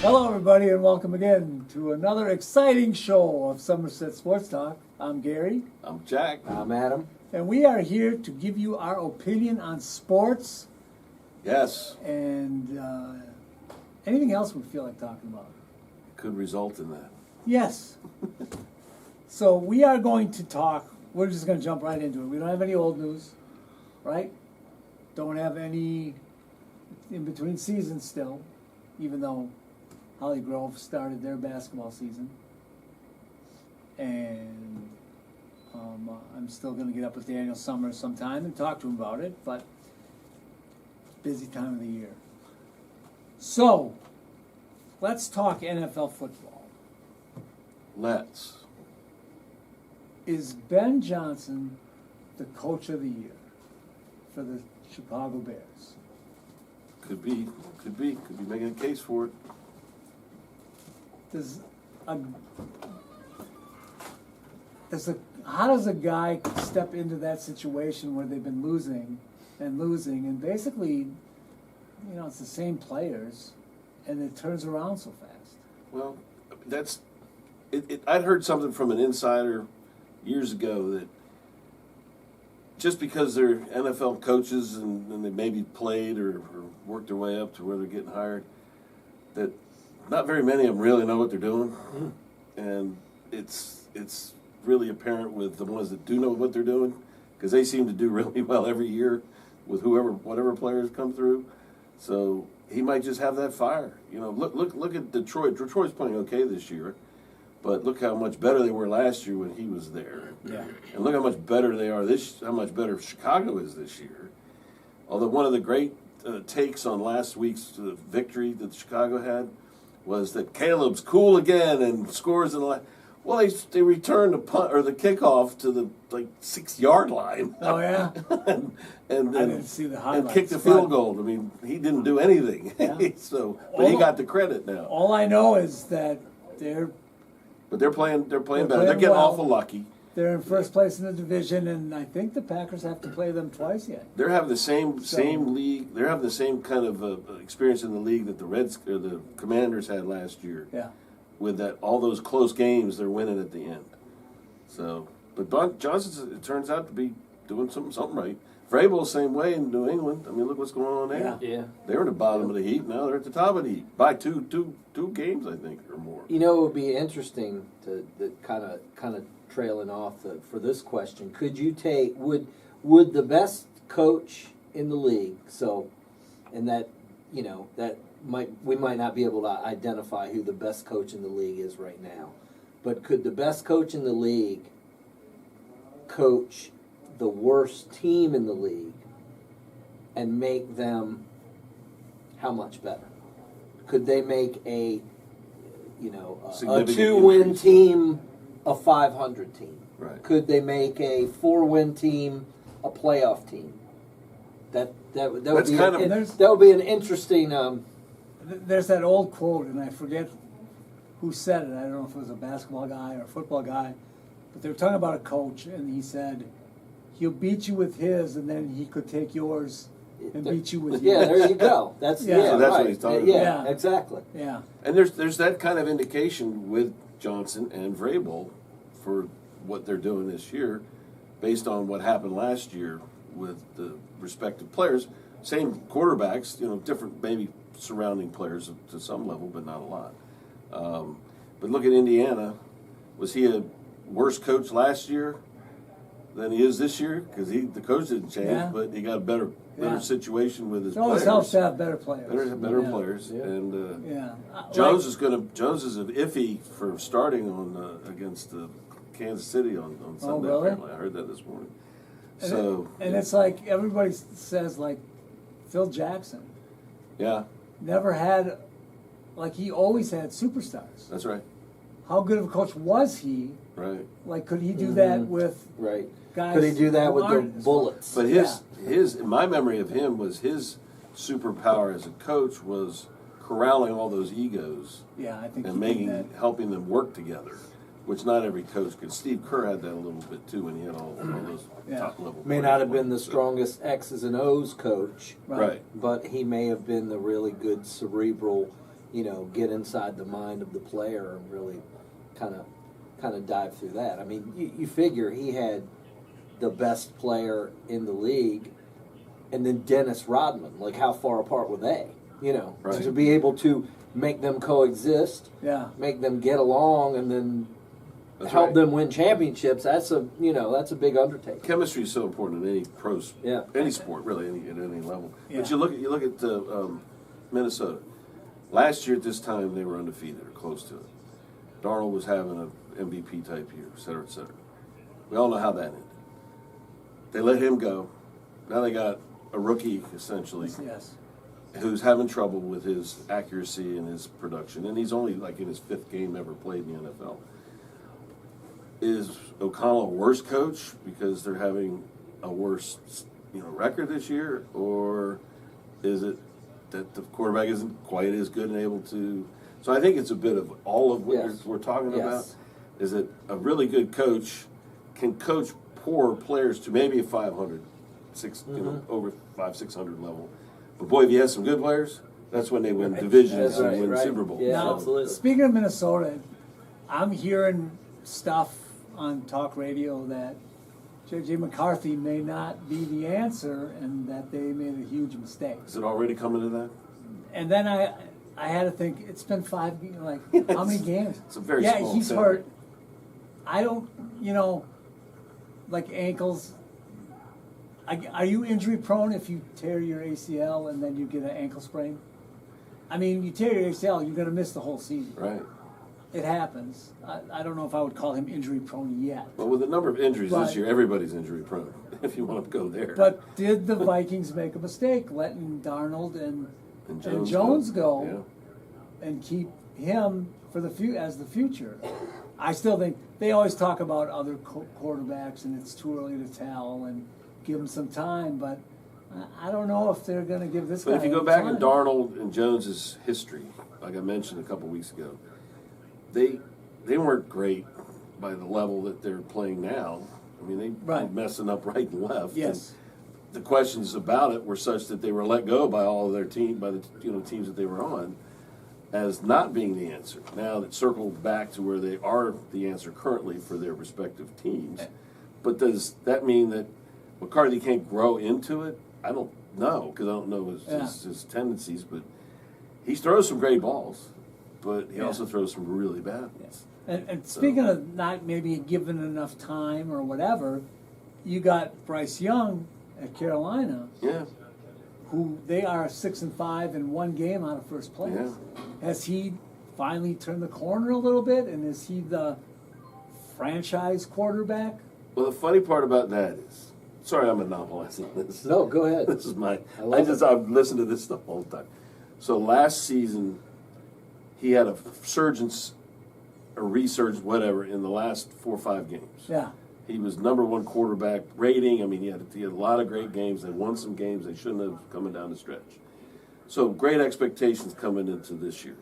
Hello, everybody, and welcome again to another exciting show of Somerset Sports Talk. I'm Gary. I'm Jack. I'm Adam. And we are here to give you our opinion on sports Yes, and anything else we feel like talking about. could result in that. Yes. So we are going to talk, we're just going to jump right into it. We don't have any old news, right? Don't have any in between seasons still, even though Holly Grove started their basketball season. And I'm still going to get up with Daniel Summers sometime and talk to him about it, but busy time of the year. So, let's talk NFL football. Let's. Is Ben Johnson the coach of the year for the Chicago Bears? Could be making a case for it. How does a guy step into that situation where they've been losing, and basically, it's the same players, and it turns around so fast? Well, I'd heard something from an insider years ago that just because they're NFL coaches and they maybe played or worked their way up to where they're getting hired, that not very many of them really know what they're doing. And it's really apparent with the ones that do know what they're doing, because they seem to do really well every year with whatever players come through. So he might just have that fire. Look at Detroit. Detroit's playing okay this year, but look how much better they were last year when he was there. Yeah. And look how much better they are how much better Chicago is this year. Although one of the great takes on last week's victory that Chicago had was that Caleb's cool again and scores in the last. Well, they returned the punt or the kickoff to the 6-yard line. Oh yeah. and I didn't see the highlights. And kicked the field goal. I mean, he didn't do anything. Yeah. But he got the credit now. All I know is that they're playing better. playing They're getting well. awful lucky. They're in first place in the division, and I think the Packers have to play them twice yet. They're having the same league. They're having the same kind of experience in the league that the Commanders had last year. Yeah. With that, all those close games, they're winning at the end. So, but Johnson, it turns out to be doing something right. Vrabel, same way in New England. I mean, look what's going on there. Yeah. They're at the bottom of the heap. Now they're at the top of the heap by two games, I think, or more. It would be interesting to kind of trailing off for this question. Could you take would the best coach in the league? So, and that we might not be able to identify who the best coach in the league is right now, but could the best coach in the league coach the worst team in the league and make them how much better? Could they make a 2-win team a 500 team? Right. Could they make a 4-win team a playoff team? That would be an interesting. There's that old quote, and I forget who said it. I don't know if it was a basketball guy or a football guy, but they were talking about a coach, and he said, he'll beat you with his, and then he could take yours and beat you with yours. Yeah, there you go. That's Yeah. So that's right. what he's talking Yeah, about. exactly. Yeah. And there's that kind of indication with Johnson and Vrabel for what they're doing this year, based on what happened last year with the respective players. Same quarterbacks, different maybe surrounding players to some level, but not a lot. But look at Indiana. Was he a worse coach last year than he is this year? Because the coach didn't change, but he got a better situation with his It always players. helps to have better players. Better players, and Yeah. Jones is iffy for starting on against Kansas City on Sunday. really? Apparently, I heard that this morning. And it's like everybody says, like Phil Jackson yeah, never had, he always had superstars. that's right. How good of a coach was he? Right. Like, could he do that with Right. guys? Could he do that who with the aren't as well? bullets? But his my memory of him was his superpower as a coach was corralling all those egos Yeah, I think and he did that. helping them work together. which not every coach could. Steve Kerr had that a little bit too when he had all those top level. May not have been the strongest X's and O's coach, Right. but he may have been the really good cerebral get inside the mind of the player and really kind of dive through that. I mean, you figure he had the best player in the league, and then Dennis Rodman. Like, how far apart were they? Right. To be able to make them coexist, Yeah. make them get along, and then That's help right. them win championships. That's a big undertaking. Chemistry is so important in any any sport, really, at any level. Yeah. But you look at Minnesota. Last year at this time, they were undefeated or close to it. Darnold was having an MVP type year, et cetera, et cetera. We all know how that ended. They let him go. Now they got a rookie, essentially, Yes. who's having trouble with his accuracy and his production, and he's only like in his 5th game ever played in the NFL. Is O'Connell a worse coach because they're having a worse, record this year, or is it that the quarterback isn't quite as good and able to? So I think it's a bit of all of what Yes. we're talking Yes. about. Is that a really good coach can coach poor players to maybe a 500, over 500-600 level. But boy, if you have some good players, that's when they win divisions That's right, and win right. Super Bowls. Yeah, Now, absolutely. speaking of Minnesota, I'm hearing stuff on talk radio that J.J. McCarthy may not be the answer and that they made a huge mistake. Is it already coming to that? And then I had to think, it's been 5, how many games? It's a very yeah, small he's sample. hurt. I don't, like ankles. Are you injury prone if you tear your ACL and then you get an ankle sprain? I mean, you tear your ACL, you're going to miss the whole season. Right. It happens. I don't know if I would call him injury prone yet. Well, with the number of injuries Right. this year, everybody's injury prone, if you want to go there. But did the Vikings make a mistake letting Darnold and Jones go and keep him for the as the future? I still think they always talk about other quarterbacks and it's too early to tell and give them some time, but I don't know if they're going to give this guy But if you go any back time. in Darnold and Jones's history, like I mentioned a couple weeks ago, they weren't great by the level that they're playing now. I mean, they were Right. messing up right and left. Yes. And the questions about it were such that they were let go by all of their by the teams that they were on, as not being the answer. Now that circled back to where they are the answer currently for their respective teams. But does that mean that McCarthy can't grow into it? I don't know, because I don't know his tendencies, but he throws some great balls, but he also throws some really bad ones. And speaking of not maybe given enough time or whatever, you got Bryce Young at Carolina, Yeah. who they are 6-5 in one game out of first place. Yeah. Has he finally turned the corner a little bit, and is he the franchise quarterback? Well, the funny part about that is, sorry, I'm monopolizing this. No, go ahead. This is my. I love it. I've listened to this stuff all the time. So last season, he had a resurgence, whatever, in the last 4 or 5 games. Yeah. He was #1 quarterback rating. I mean, he had a lot of great games. They won some games they shouldn't have coming down the stretch. So great expectations coming into this year.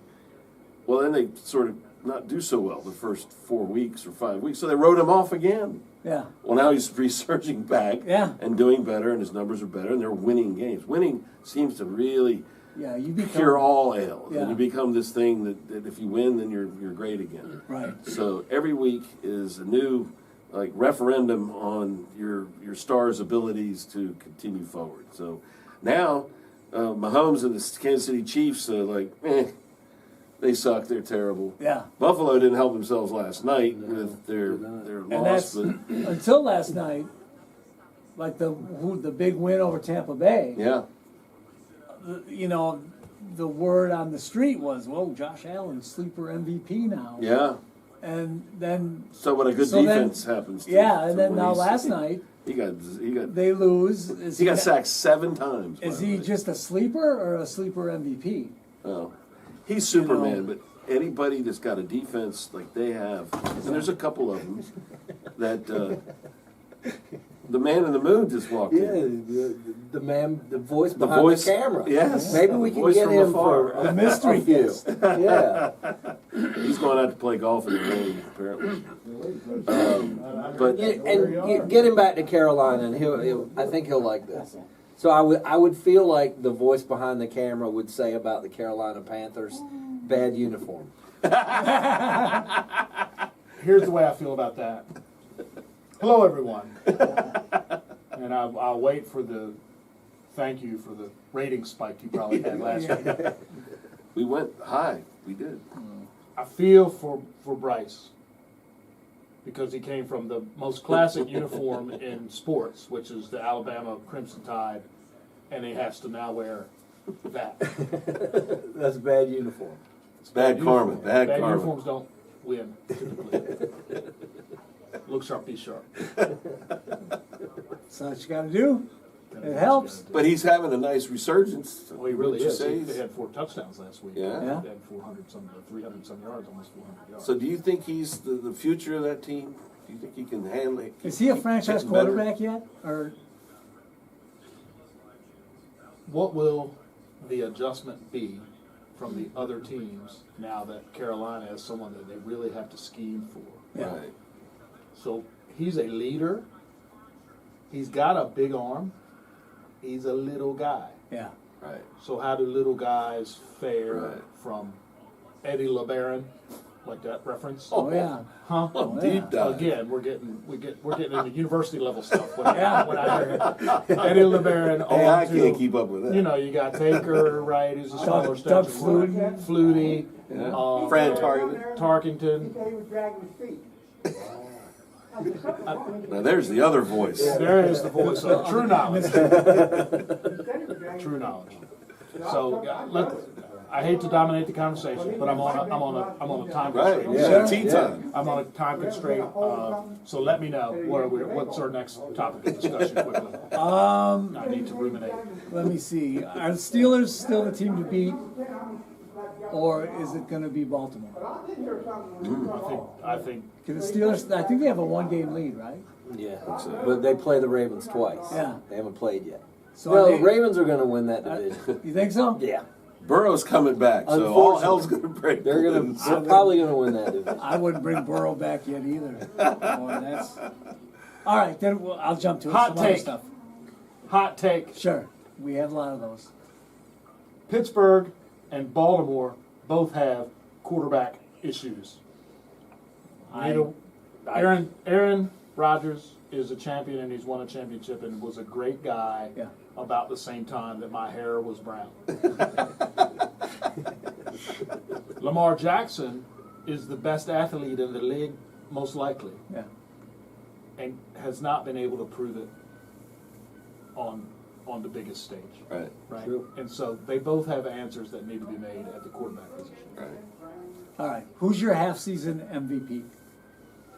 Well, then they sort of not do so well the first 4 weeks or 5 weeks, so they wrote him off again. Yeah. Well, now he's resurging back Yeah. and doing better, and his numbers are better, and they're winning games. Winning seems to really Yeah. You become cure all ails, Yeah. and you become this thing that if you win, then you're great again. right. So every week is a new referendum on your star's abilities to continue forward. So now Mahomes and the Kansas City Chiefs are they suck. They're terrible. Yeah. Buffalo didn't help themselves last night with their And loss, that's but until last night, like the big win over Tampa Bay. yeah. The word on the street was, "Whoa, Josh Allen, sleeper MVP now." Yeah. And then So what a good So then- defense happens to. yeah, and to then when now he's- last night he got they lose. he got sacked 7 times. Is by he the way. just a sleeper or a sleeper MVP? Oh, he's Superman, but anybody that's got a defense like they have, and there's a couple of them that the man in the moon just walked in. The man, the voice The behind voice, the camera. yes. Maybe we The can voice get from him afar. for A mystery a few. guest. Yeah. He's going out to play golf in the rain, apparently. But Get him back to Carolina, and I think he'll like this. So I would feel like the voice behind the camera would say about the Carolina Panthers, Bad uniform. Here's the way I feel about that. Hello, everyone. And I'll wait for the thank you for the rating spike you probably had last week. We went high. We did. I feel for Bryce because he came from the most classic uniform in sports, which is the Alabama Crimson Tide, and he has to now wear that. That's a bad uniform. It's bad karma. Uniform. Bad karma. uniforms don't win typically. Look sharp, be sharp. That's what you gotta do. It helps. But he's having a nice resurgence. Well, he really Would you is. say? They had 4 touchdowns last week. Yeah. Yeah. They had 400 some, 300 some yards, almost 400 yards. So do you think he's the future of that team? Do you think he can handle it? Is he a franchise Getting better? quarterback yet? Or What will the adjustment be from the other teams now that Carolina is someone that they really have to scheme for? Yeah. Right. So he's a leader. He's got a big arm. He's a little guy. yeah. Right. So how do little guys fare Right. from Eddie LeBaron, like that reference? Oh yeah. Huh? Oh, yeah. deep dive. Again, we're getting into university level stuff. When I hear Eddie LeBaron, Hey, I on can't to, keep up with that. you know, you got Baker, right? Who's a smaller Doug stature. Flutie. Flutie. Fran Target. Tarkington. He was dragging his feet. Now there's the other voice. There is the voice of true knowledge. He said he was dragging True knowledge. So I hate to dominate the conversation, but I'm on a time Right. constraint. Yeah. Tea time. I'm on a time constraint. So let me know what's our next topic of discussion quickly. I need to ruminate. Let me see. Are the Steelers still the team to beat, or is it going to be Baltimore? I think Because the Steelers, I think they have a 1-game lead, right? Yeah. But they play the Ravens twice. Yeah. They haven't played yet. So No, are the they- Ravens are going to win that division. You think so? Yeah. Burrow's coming back, so all Unfortunately. hell's gonna break They're loose. probably going to win that division. I wouldn't bring Burrow back yet either. Boy, that's... All right, then I'll jump to it. Hot Some other take. stuff. hot take. Sure, we have a lot of those. Pittsburgh and Baltimore both have quarterback issues. Aaron Rodgers is a champion and he's won a championship and was a great guy Yeah. about the same time that my hair was brown. Lamar Jackson is the best athlete in the league, most likely, Yeah. and has not been able to prove it on the biggest stage. Right, Right? True. And so they both have answers that need to be made at the quarterback position right. All right, who's your half-season MVP?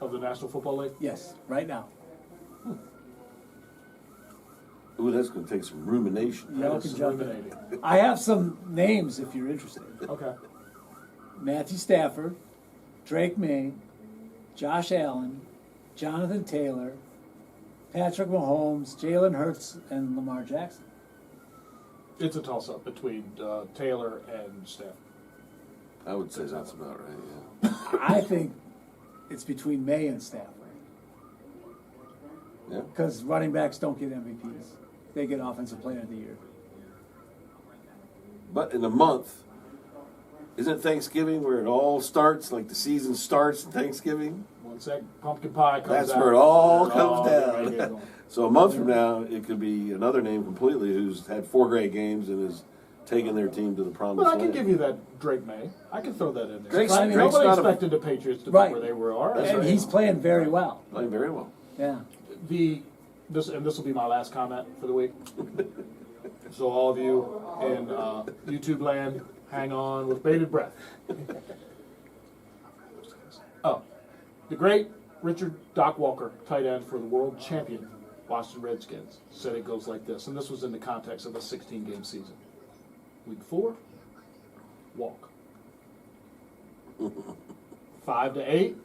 of the National Football League. Yes, right now. Ooh, that's gonna take some rumination. Y'all That can is jump in. ruminating. I have some names if you're interested. Okay. Matthew Stafford, Drake May, Josh Allen, Jonathan Taylor, Patrick Mahomes, Jalen Hurts, and Lamar Jackson. It's a toss-up between Taylor and Stafford. I would say that's about right, I think it's between May and Stafford yeah. Yeah. because running backs don't get MVPs; they get Offensive Player of the Year. But in a month, isn't Thanksgiving where it all starts, like the season starts in Thanksgiving? Once that pumpkin pie comes That's out, where it all they're comes ready to down. go. So a month from now, it could be another name completely who's had 4 great games and is taking their team to the promised But I land. can give you that Drake May. I can throw that in there. Drake's Nobody not a- expected the Patriots to be Right. where they are. That's And right. he's playing very well. Playing very well. Yeah. This will be my last comment for the week. So all of you in YouTube land, hang on with bated breath. Oh, the great Richard Doc Walker, tight end for the world champion Washington Redskins, said it goes like this, and this was in the context of a 16-game season. Week 4, walk. 5 to 8,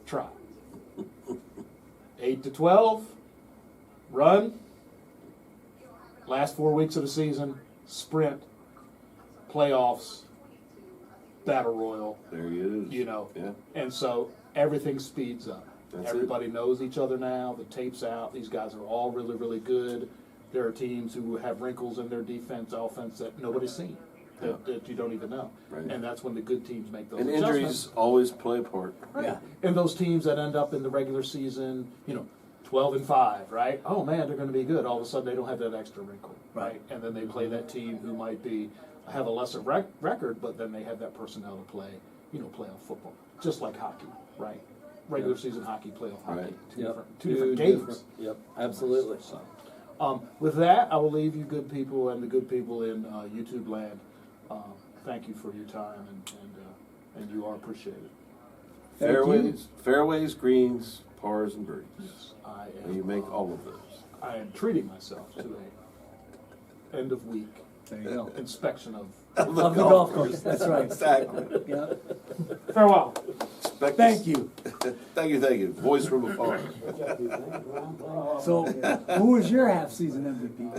try. 8 to 12, run. Last 4 weeks of the season, sprint, playoffs, battle royal, There he is. you know. Yeah. And so everything speeds up. That's Everybody knows each other now. The tape's out. These guys are all really, really good. There are teams who have wrinkles in their defense, offense that nobody's seen. that you don't even know. Right. And that's when the good teams make those And adjustments. injuries always play a part. Right. Yeah. And those teams that end up in the regular season, 12-5, right? Oh man, they're going to be good. All of a sudden, they don't have that extra wrinkle, right? And then they play that team who might have a lesser record, but then they have that personnel to play, playoff football, just like hockey, right? Regular season hockey, playoff hockey, Right. two different games. Yep, absolutely. So, with that, I will leave you good people and the good people in YouTube land. Thank you for your time, and you are appreciated. Thank you. Fairways, greens, pars, and birdies. Yes, I And you am. make all of those. I am treating myself to a end of week There you go. inspection of. Of the golf course, that's right. Exactly. Yeah. Farewell. Thank you. Thank you. Voice from afar. So, who was your half-season MVP?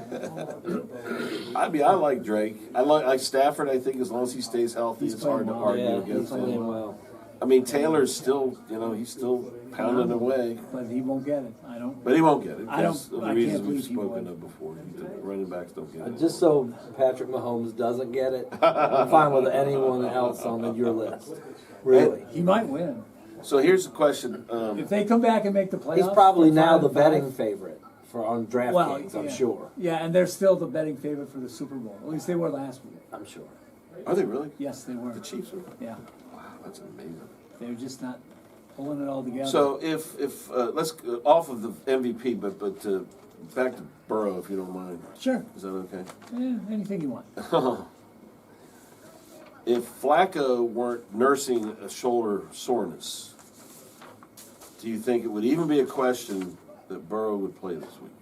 I like Drake. I like Stafford. I think as long as he stays healthy, He's it's hard to playing well. argue Yeah, he's against playing him. well. I mean, Taylor's still, he's still pounding away, But he won't get it. I don't. but he won't get it. I don't- because of I the can't reasons we've believe he spoken would. of before. The running backs don't get it. Just so Patrick Mahomes doesn't get it, I'm fine with anyone else on your list. Really. He might win. So here's the question. If they come back and make the playoffs. He's probably for now 5 the and betting 5, favorite on DraftKings, well, I'm yeah. sure. Yeah, and they're still the betting favorite for the Super Bowl. At least they were last week. I'm sure. Are they really? Yes, they were. The Chiefs are. Yeah, Wow, that's amazing. they're just not pulling it all together. So if let's off of the MVP, but back to Burrow, if you don't mind. Sure. Is that okay? Anything you want. If Flacco weren't nursing a shoulder soreness, do you think it would even be a question that Burrow would play this week?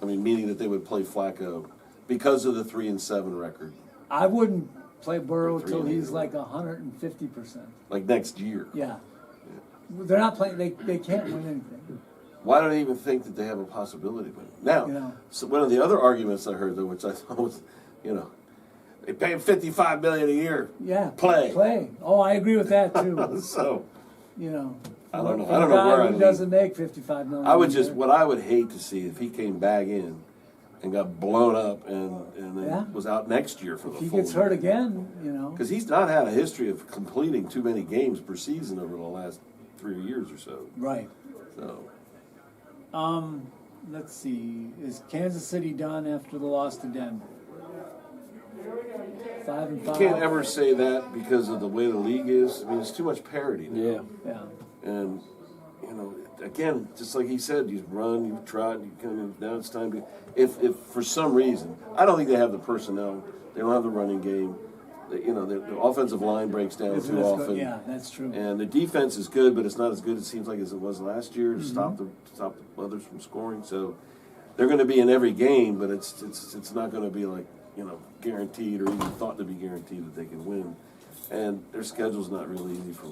I mean, meaning that they would play Flacco because of the 3-7 record, I wouldn't play Burrow Three till and eight, he's right? like 150%. like next year. Yeah. They're not playing. They can't win anything. Why do they even think that they have a possibility of winning? Now, You know. so one of the other arguments I heard, though, which I thought was, they pay him $55 million a year. Yeah. Play. Play. Oh, I agree with that too. So You know. I don't know. For I don't a know where guy I who lean. doesn't make $55 million. I would a just, year. what I would hate to see if he came back in and got blown up and then Yeah. was out next year for the If he full gets hurt again, Because he's not had a history of completing too many games per season over the last 3 years or so. Right. So Let's see. Is Kansas City done after the loss to Denver? 5 and 5. you can't ever say that because of the way the league is. I mean, it's too much parity now. Yeah. Yeah. And, again, just like he said, you run, you trot, you kind of, now it's time to, if for some reason, I don't think they have the personnel, they don't have the running game, the offensive line breaks down Isn't too as good- often. Yeah, that's true. And the defense is good, but it's not as good, it seems like, as it was last year Mm-hmm. to stop the others from scoring. So they're going to be in every game, but it's not going to be like, guaranteed or even thought to be guaranteed that they can win. And their schedule's not really easy for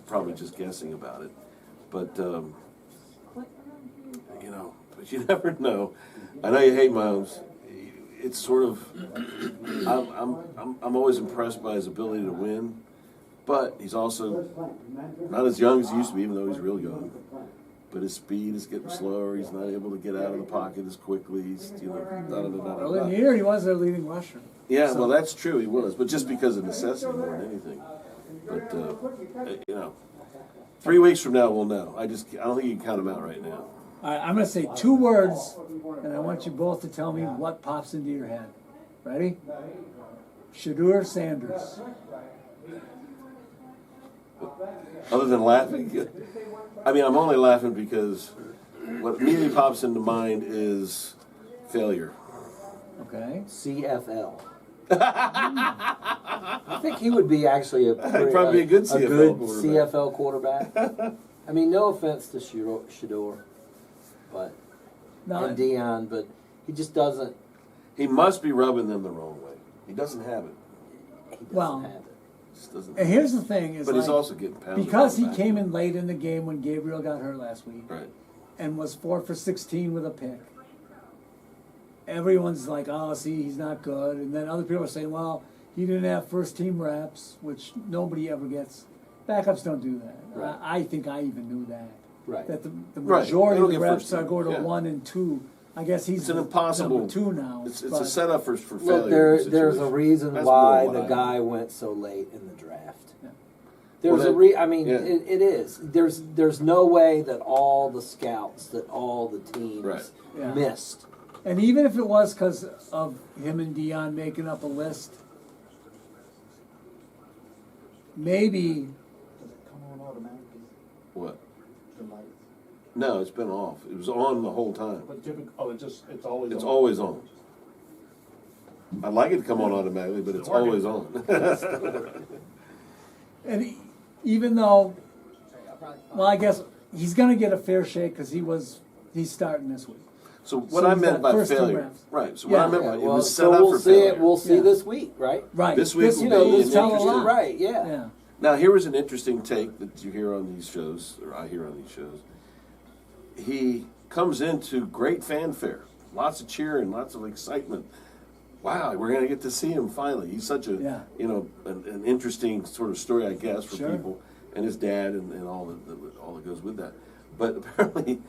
probably just guessing about it. But but you never know. I know you hate Mahomes. It's sort of I'm always impressed by his ability to win, but he's also not as young as he used to be, even though he's real young. But his speed is getting slower. He's not able to get out of the pocket as quickly. He's Early in the year, he was their leading rusher. Yeah, So- well, that's true. He was, but just because of necessity more than anything. But 3 weeks from now we'll know. I don't think you can count him out right now. All right, I'm going to say 2 words, and I want you both to tell me what pops into your head. Ready? Shadur Sanders. Other than laughing, I mean, I'm only laughing because what immediately pops into mind is failure. Okay. CFL. I think he would be actually He'd probably be a good CFL quarterback. CFL quarterback. I mean, no offense to Shador, but No, and Dion, but he just doesn't. He must be rubbing them the wrong way. He doesn't have it. He doesn't Well, have it. Just doesn't. and here's the thing: is But he's like, also getting pounded. because he on the came back. in late in the game when Gabriel got hurt last week, Right. and was 4 for 16 with a pick. Everyone's like, "Oh, see, he's not good," and then other people are saying, "Well, he didn't have first team reps," which nobody ever gets. Backups don't do that. Right. I think I even knew that. Right. That the Right. majority They of don't the get reps first are team. going to Yeah. 1 and 2 I guess he's It's an the impossible. number 2 now. It's a but- setup for Look, failure. there's a situation. reason That's why more what the I guy know. went so late in the draft. Yeah. There's Well, I mean, yeah. it is. There's no way that all the scouts, that all the teams Right. Yeah. missed. And even if it was because of him and Dion making up a list, maybe Does it come on automatically, What? the lights? No, it's been off. It was on the whole time. But it's always It's on. always on. I'd like it to come on automatically, but it's always on. and even though, well, I guess he's going to get a fair shake because he's starting this week. So what So I he's meant got by first two failure, rounds. right? So what Yeah. I meant by Yeah, it well, was set so up we'll for see failure. it. We'll see Yeah. this week, right? Right. This week will You know, be this an tell a interesting- lot. right? Yeah. Yeah. Now here was an interesting take that you hear on these shows, or I hear on these shows. He comes into great fanfare, lots of cheering, lots of excitement. Wow, we're going to get to see him finally. He's such a, Yeah. an interesting sort of story, I guess, for Sure. people, and his dad, and all that goes with that. But apparently,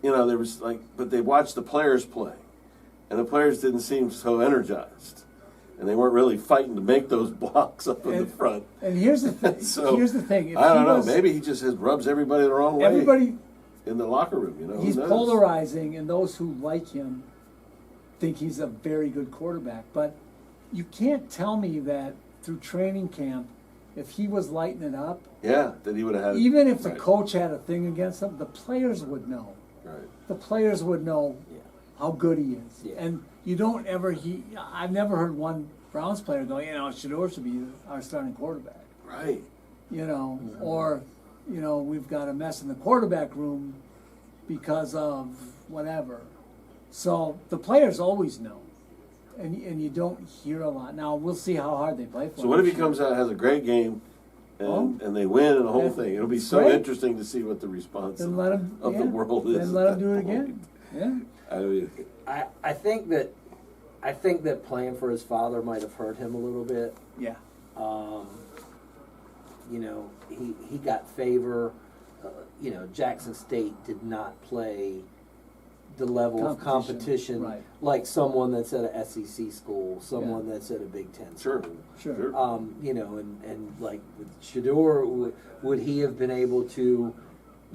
there was but they watched the players play, and the players didn't seem so energized, and they weren't really fighting to make those blocks up in the And- front. And here's the thing. So Here's the thing. If I don't he know. was- Maybe he just rubs everybody the wrong way. everybody. In the locker room, who He's knows? polarizing, and those who like him think he's a very good quarterback. But you can't tell me that through training camp, if he was lighting it up, Yeah, that he would have had. even if the right, coach had a thing against him, the players would know. Right. The players would know Yeah. how good he is. Yeah. And you don't ever I've never heard one Browns player go, Shador should be our starting quarterback. Right. Or, we've got a mess in the quarterback room because of whatever. So the players always know. And you don't hear a lot. Now, we'll see how hard they play for So him what if he this year. comes out, has a great game, and Oh. they win and the whole Yeah, thing? It'll be it's so great. interesting to see what the response Then let him, of yeah, the world is. Then at let him that do it point. again. Yeah. I mean, I think that playing for his father might have hurt him a little bit. Yeah. He got favor. Jackson State did not play the level of Competition, competition right. like someone that's at a SEC school, someone that's at a Big Ten sure. school. Sure. And like with Shador, would he have been able to,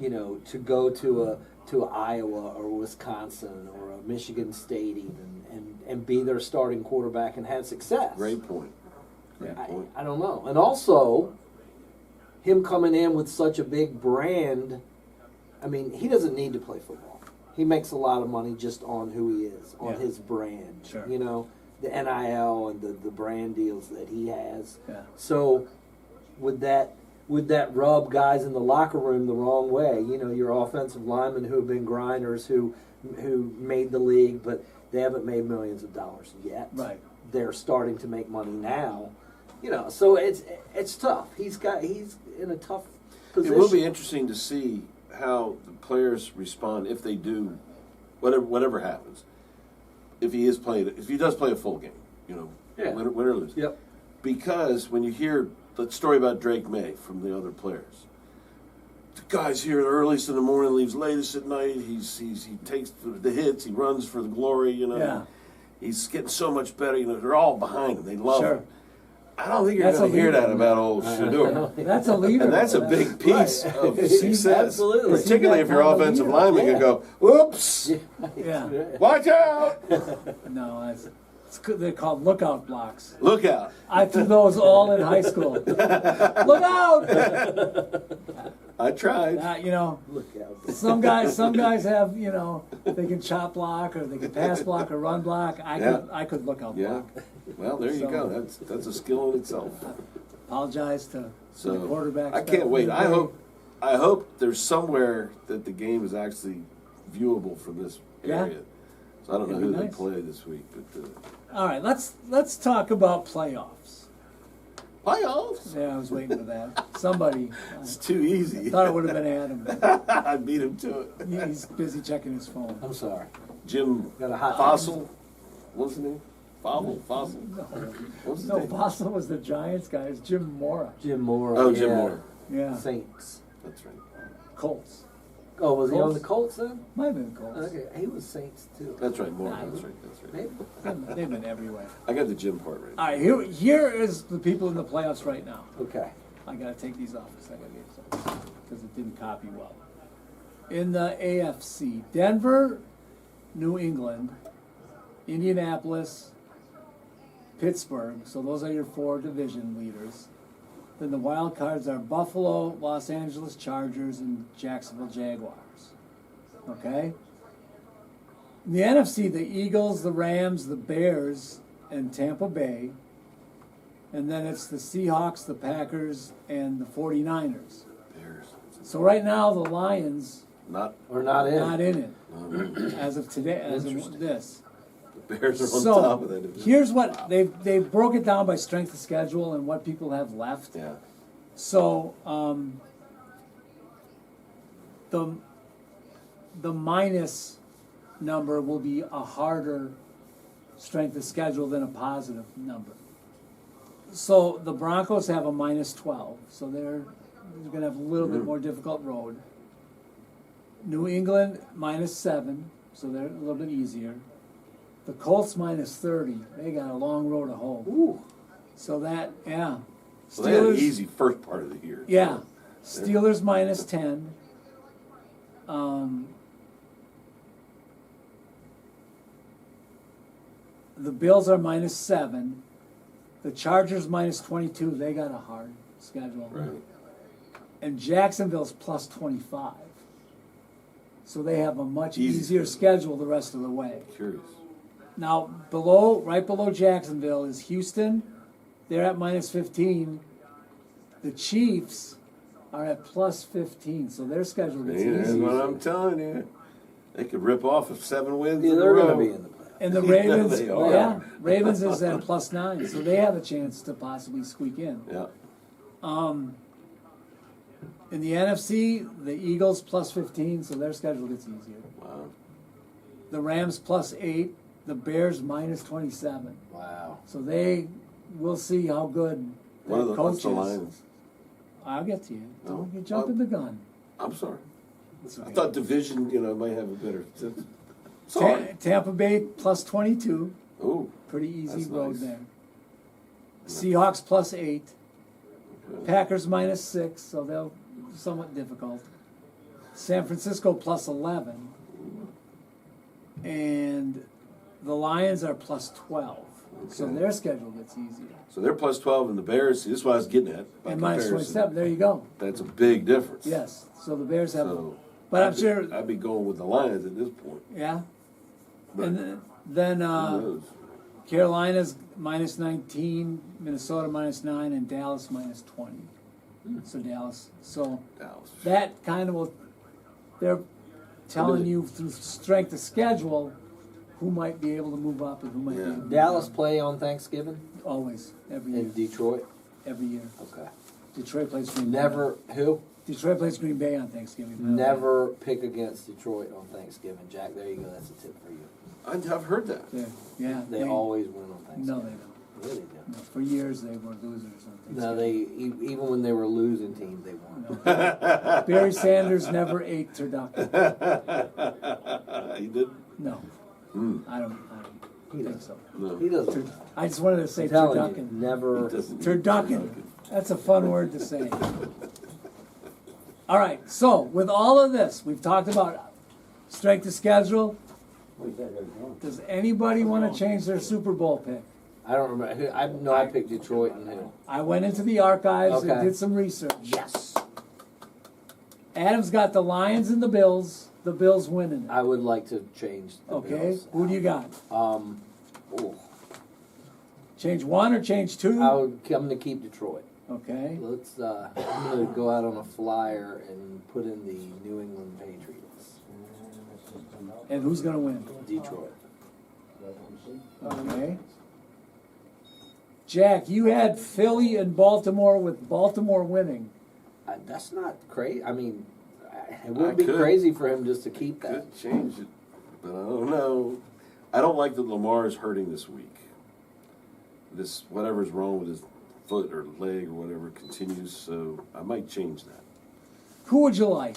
to go to Iowa or Wisconsin or a Michigan State even and be their starting quarterback and have success? Great point. Great Yeah. point. I don't know. And also, him coming in with such a big brand, I mean, he doesn't need to play football. He makes a lot of money just on who he is, on Yeah. his brand. Sure. The NIL and the brand deals that he has. Yeah. So would that rub guys in the locker room the wrong way? Your offensive linemen who have been grinders who made the league, but they haven't made millions of dollars yet. Right. They're starting to make money now. So it's tough. He's in a tough position. It will be interesting to see how the players respond if they do, whatever happens. If he does play a full game, Yeah. win or lose. Yep. Because when you hear the story about Drake May from the other players, the guy's here earliest in the morning, leaves latest at night. He takes the hits, he runs for the glory. Yeah. He's getting so much better. They're all behind him. They love Sure. him. I don't think you're That's going to a hear leader. that about old Shador. That's a leader. And that's a big piece Right. of success. Absolutely. Particularly if your Is he that offensive kind of lineman leader? can go, whoops, Yeah. watch out, No, they're called lookout blocks. look out. I threw those all in high school. Look out! I tried. Look out. Some guys have, they can chop block or they can pass block or run block. I could look out Yeah. block. Well, there you So- go. That's a skill in itself. Apologize to the So quarterbacks. I can't wait. I hope there's somewhere that the game is actually viewable from this Yeah. area. So I don't know That'd who be they nice. play this week, but All right, let's talk about playoffs. playoffs. Yeah, I was waiting for that. Somebody. It's too easy. Thought it would have been Adam. I beat him to it. He's busy checking his phone. I'm sorry. Jim Got a hot Fossil. What's his name? Fossil. No, What's his no, name? Fossil was the Giants guy. It's Jim Mora. Jim Moore. Oh, Jim Moore. Yeah, Saints. That's right. Colts. Oh, was he on the Colts? Colts then? Might have been Colts. Okay, he was Saints too. That's right, more. Nah, That's right. Maybe. They've been everywhere. I got the gym part right. All right, here is the people in the playoffs right now. Okay. I gotta take these off a second because it didn't copy well. In the AFC, Denver, New England, Indianapolis, Pittsburgh. So those are your 4 division leaders. Then the wild cards are Buffalo, Los Angeles Chargers, and Jacksonville Jaguars. Okay? In the NFC, the Eagles, the Rams, the Bears, and Tampa Bay. And then it's the Seahawks, the Packers, and the 49ers. Bears. So right now, the Lions Not. We're not in. not in it as of today, as of this. The Bears are on top of So that division. here's what they've broke it down by strength of schedule and what people have left. Yeah. So the minus number will be a harder strength of schedule than a positive number. So the Broncos have a minus 12, so they're going to have a little bit more difficult road. New England minus 7, so they're a little bit easier. The Colts minus 30, they got a long road to hoe. Ooh. So that, yeah. So they had an easy first part of the year. Yeah. Steelers minus 10. The Bills are minus 7. The Chargers minus 22. They got a hard schedule. Right. And Jacksonville's plus 25. So they have a much Easy easier schedule the rest of the way. Curious. Now, right below Jacksonville is Houston. They're at minus 15. The Chiefs are at plus 15, so their schedule gets That's easier. what I'm telling you. They could rip off 7 wins Yeah, in a they're row. going to be in the playoffs. And the Ravens, They are. yeah, Ravens is at plus 9, so they have a chance to possibly squeak in. Yeah. In the NFC, the Eagles plus 15, so their schedule gets easier. Wow. The Rams plus 8, the Bears minus 27. Wow. So we'll see how good What are that the, coach what's the is. Lions? I'll get to you. No. Don't get jumping the gun. I'm sorry. It's I okay. thought division, might have a better. Sorry. Tampa Bay plus 22. Oh. Pretty easy That's road nice. there. Seahawks plus 8. Packers minus 6, so they'll somewhat difficult. San Francisco plus 11. And the Lions are plus 12. So Okay. their schedule gets easier. So they're plus 12, and the Bears. See, this is what I was getting at. By And minus comparison. 27. There you go. That's a big difference. Yes. So the Bears have. So, But I'm I'd be- sure. I'd be going with the Lions at this point. Yeah. But And then who knows? Carolina's minus 19, Minnesota minus 9, and Dallas minus 20. So Dallas. So Dallas. that kind of will. They're telling you through strength of schedule who might be able to move up and who might be Yeah. able to move Dallas down. play on Thanksgiving Always, every year. in Detroit. Every year. Okay. Detroit plays Green Bay. Never who? Detroit plays Green Bay on Thanksgiving. by the way. Never pick against Detroit on Thanksgiving, Jack. There you go. That's a tip for you. I've heard that. Yeah. They always win on Thanksgiving. No, they don't. Yeah, they do. No, for years they were losers on No, Thanksgiving. even when they were losing teams, they won. No. Barry Sanders never ate turducken. He did. No, Hmm. I don't He think doesn't. so. No. He doesn't. I just wanted to say I'm telling you, turducken. never. He doesn't. Turducken. That's a fun word to say. All right, so with all of this, we've talked about strength of schedule. Does anybody want to change their Super Bowl pick? I don't remember. I know I picked Detroit and who. I went into the archives and Okay. did some research. Yes. Adam's got the Lions and the Bills. The Bills winning. I would like to change. The Okay, Bills. who do you got? Ooh. Change one or change two? I'm gonna keep Detroit. Okay. Let's. I'm gonna go out on a flyer and put in the New England Patriots. And who's going to win? Detroit. Okay. Jack, you had Philly and Baltimore with Baltimore winning. That's not crazy. I mean, it would I be could. crazy for him just to keep that. Could change it, but I don't know. I don't like that Lamar is hurting this week. This whatever's wrong with his foot or leg or whatever continues, so I might change that. Who would you like?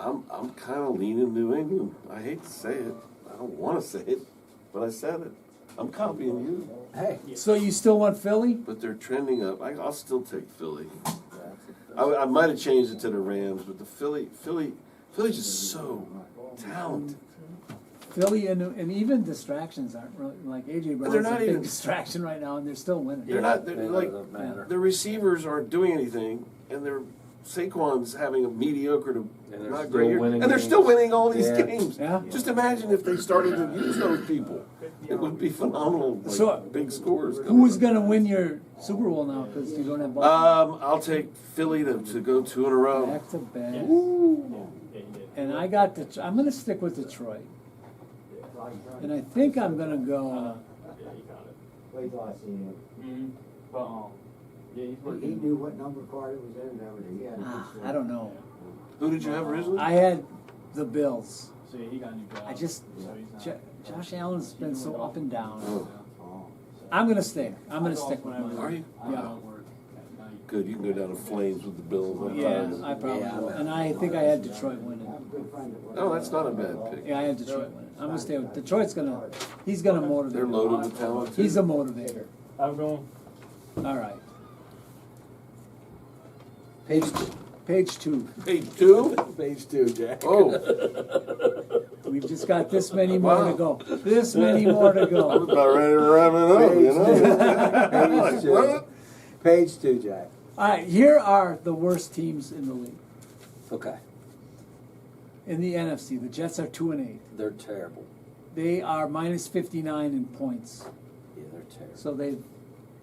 I'm kind of leaning New England. I hate to say it. I don't want to say it, but I said it. I'm copying you. Hey, So you still want Philly? But they're trending up. I'll still take Philly. I might have changed it to the Rams, but the Philly's just so talented. Philly and even distractions aren't really, like AJ Brown's They're a not big even- distraction right now, and they're still winning. They're not. They're it like doesn't matter. the receivers aren't doing anything, and they're Saquon's having a mediocre to And they're not still great year, winning and they're still games. winning all these Yeah. games. Yeah. Just imagine if they started to use those people. It would be phenomenal. Like, So, big scores. Who's going to win your Super Bowl now? Because you don't have Baltimore. I'll take Philly to go 2 in a row. Back to back. And I got I'm going to stick with Detroit. And I think I'm going to go. Wait till I see him. Yeah, he's He knew what number card it was in and everything. He had a good I don't know. Who did you have originally? I had the Bills. So he got a new job. I just So he's not- Josh Allen's been so up and down. Oh, I'm going to stick. I'm going to stick with mine. are you? Yeah. Good. You can go down in flames with the Bills. Yeah, I probably will. And I think I had Detroit winning. No, that's not a bad pick. Yeah, I had Detroit winning. I'm gonna stay with Detroit's gonna. He's gonna motivate. They're loaded with talent. Too. He's a motivator. I'm going. All right. page 2. Page 2. Hey, 2? Page 2, Jack. Oh, We've just got this many more to go. This many more to I was go. about ready to wrap it up. You know. Page 2. What? Page 2, Jack. All right. Here are the worst teams in the league. Okay. In the NFC, the Jets are 2-8. They're terrible. They are minus 59 in points. Yeah, they're terrible. So they've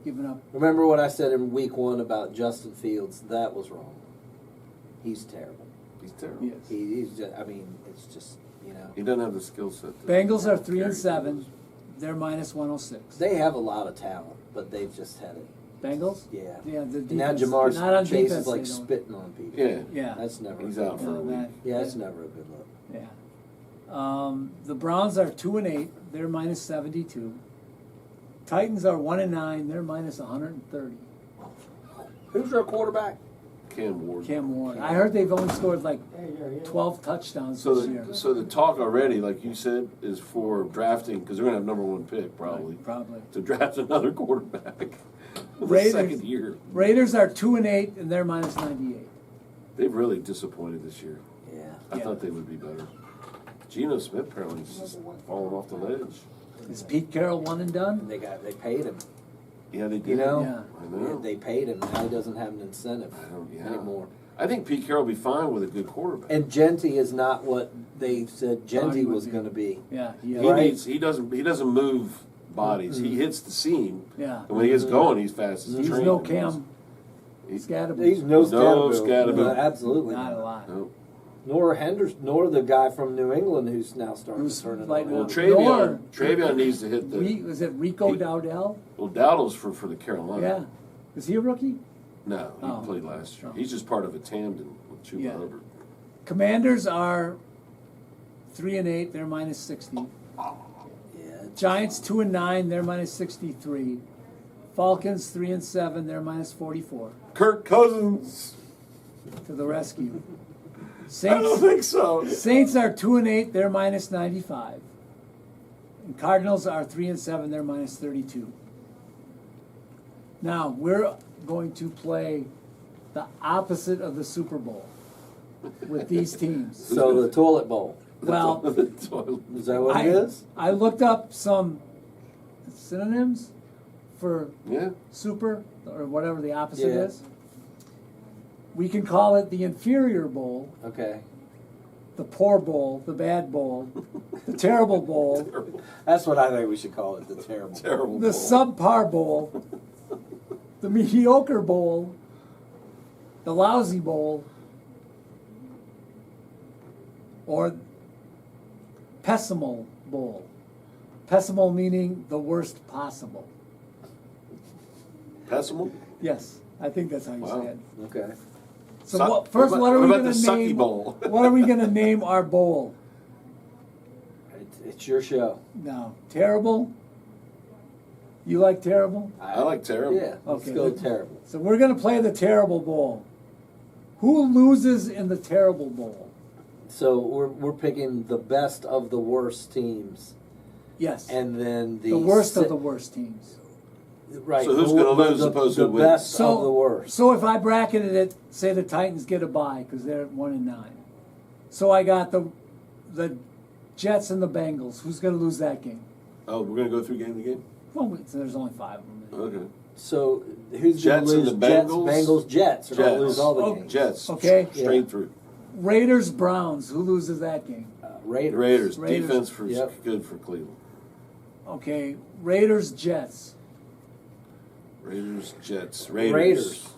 given up. Remember what I said in week 1 about Justin Fields? That was wrong. He's terrible. He's terrible. Yes. He's just, I mean, it's just, you know. He doesn't have the skill set. Bengals are 3-7. They're minus 106. They have a lot of talent, but they've just had it. Bengals? Yeah. Yeah. The And now defense. Jamar not on Chase defense, is like they don't. spitting on people. Yeah. Yeah. That's never He's a good out for a look. week. That- That's never a good look. Yeah. The Browns are 2-8. They're minus 72. Titans are 1-9. They're minus 130. Who's their quarterback? Cam Ward. Cam Ward. I heard they've only scored like 12 touchdowns So this year. so the talk already, like you said, is for drafting because they're gonna have number 1 pick probably Probably. to draft another quarterback. The Raiders. second year. Raiders are 2-8 and they're minus 98. They've really disappointed this year. Yeah. I Yeah. thought they would be better. Geno Smith apparently is just falling off the ledge. Is Pete Carroll one and done? They paid him. Yeah, they did. You know? Yeah. I know. They paid him. Now he doesn't have an incentive I don't. Yeah. anymore. I think Pete Carroll will be fine with a good quarterback. And Genty is not what they said Thought he Genty would was be. going to be. Yeah. Yeah. he Right. needs. He doesn't move bodies. He hits the seam, Yeah. and when he gets going, he's fast as a He's train. no Cam He's- Scatterby. He's no No Scatterbill. Scatterbill. No, absolutely Not a lot. No. Nor Henderson, nor the guy from New England who's now starting Who's to turn it lighting on. Well, up. Travion needs to hit the. Was it Rico He- Dowdell? Well, Dowdle's for the Carolina. Yeah. Is he a rookie? No, he Oh. played last year. Oh. He's just part of a tandem with Chuba Yeah. Hubbard. Commanders are 3-8. They're minus 60. Yeah, it's- Giants 2-9. They're minus 63. Falcons 3-7. They're minus 44. Kirk Cousins. To the rescue. I don't Saints. think so. Saints are 2-8. They're minus 95. And Cardinals are 3-7. They're minus 32. Now we're going to play the opposite of the Super Bowl with these teams. So the toilet bowl. Well, Is that what it is? I looked up some synonyms for Yeah. super or whatever the opposite Yeah. is. We can call it the inferior bowl, Okay. the poor bowl, the bad bowl, the terrible bowl, That's what I think we should call it, the terrible. Terrible. the ball. subpar bowl, the mediocre bowl, the lousy bowl, or pessimal bowl. Pessimal meaning the worst possible. Pessimal. Yes, I think that's how you Wow. say it. Okay. So Suck- first, what what are we about going the to sucky name? bowl? What are we going to name our bowl? It's your show. No, terrible. You like terrible? I like terrible. Yeah, let's Okay. go terrible. So we're going to play the terrible bowl. Who loses in the terrible bowl? So we're picking the best of the worst teams, Yes. and then The worst of the worst teams. right. So who's gonna lose the, opposed to the who wins? best of the worst? So if I bracketed it, say the Titans get a bye because they're at 1-9. So I got the Jets and the Bengals. Who's going to lose that game? Oh, we're gonna go through game to game. Well, there's only 5 of them. Okay. So who's going Jets to and lose? the Jets, Bengals? Bengals, Jets are going to Jets. lose all the Oh, games. Jets. Okay. Straight Yeah. through. Raiders Browns. Who loses that game? Raiders. Raiders. Defense for Yep. good for Cleveland. Okay. Raiders Jets. Raiders, Jets, Raiders. They're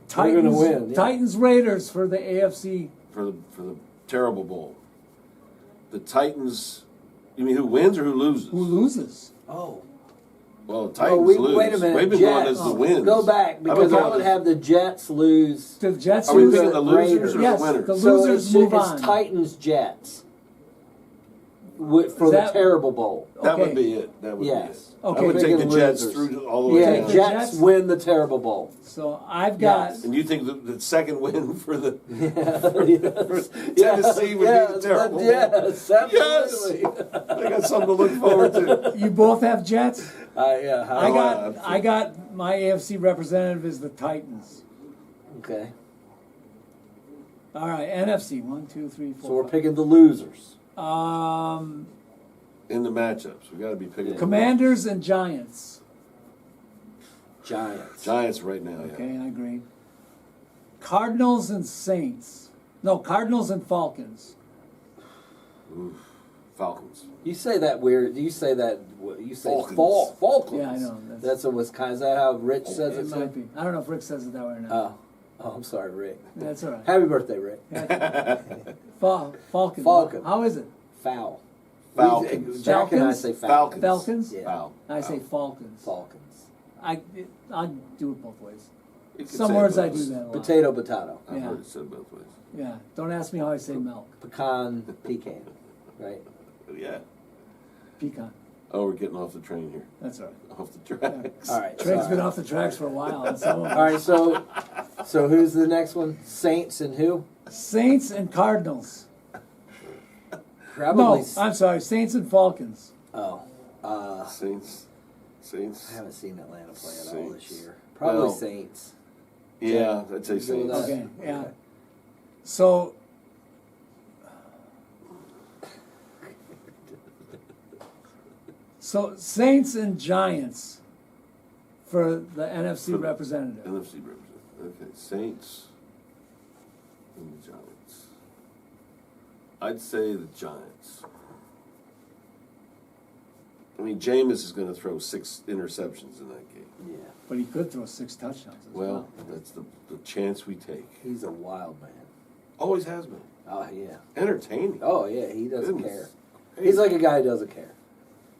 Titans gonna win, yeah. Titans Raiders for the AFC. for the terrible bowl. The Titans. You mean who wins or who loses? Who loses? Oh. Well, the Oh, Titans lose. wait a minute. We've been Jets. going as the wins. Go back I've been because I going would as- have the Jets lose. The Jets Are we lose. picking the losers or Yes, the winners? the So losers it's, move it's on. Titans Jets for the that- terrible bowl. That Okay. would be it. That would Yes. be it. Okay. I would take the Picking Jets losers. through all the way Yeah, down. the Jets Jets? win the terrible bowl. So I've got. Yes. And you think the second win for the Yes. Tennessee would Yes, be the terrible bowl? Yes, absolutely. They got something to look forward to. You both have Jets. Yeah. I got my AFC representative is the Titans. Okay. All right, NFC 1, 2, 3, 4. So we're picking the losers. In the matchups, we got to be picking Commanders and Giants. Giants. Giants right now. Yeah. Okay, I agree. Cardinals and Saints. No, Cardinals and Falcons. Oof. Falcons. You say that weird. You say that. You say Falcons. Falcons. Yeah, I know. That's a Wisconsin. Is that how Rich says It it? might be. I don't know if Rick says it that way or not. Oh, I'm sorry, Rick. That's all right. Happy birthday, Rick. Falcon. Falcon. How is it? Foul. Falcons. Jack and I Falcons? say foul. Falcons. Falcons? Yeah. Foul. I say Falcons. Falcons. I'll do it both ways. You could Some say words I both. do that a lot. Potato. I've Yeah. heard it said both ways. Yeah. Don't ask me how I say milk. Pecan. Right. Yeah. Pecan. Oh, we're getting off the train here. That's all right. Off the tracks. All right. Train's so- been off the tracks for a while. And so All right. So who's the next one? Saints and who? Saints and Cardinals. Probably. No, I'm sorry. Saints and Falcons. Oh. Saints. I haven't seen Atlanta play at all this Saints. year. Probably Well, Saints. Yeah, I'd say You go with Saints. that? Okay, yeah. Okay. So, Saints and Giants for the NFC For the representative. NFC representative. Okay, Saints and the Giants. I'd say the Giants. I mean, Jameis is going to throw 6 interceptions in that game. Yeah. But he could throw 6 touchdowns as well. Well, that's the chance we take. He's a wild man. Always has been. Oh yeah. Entertaining. Oh yeah. He doesn't Goodness. care. He's like a guy who doesn't care.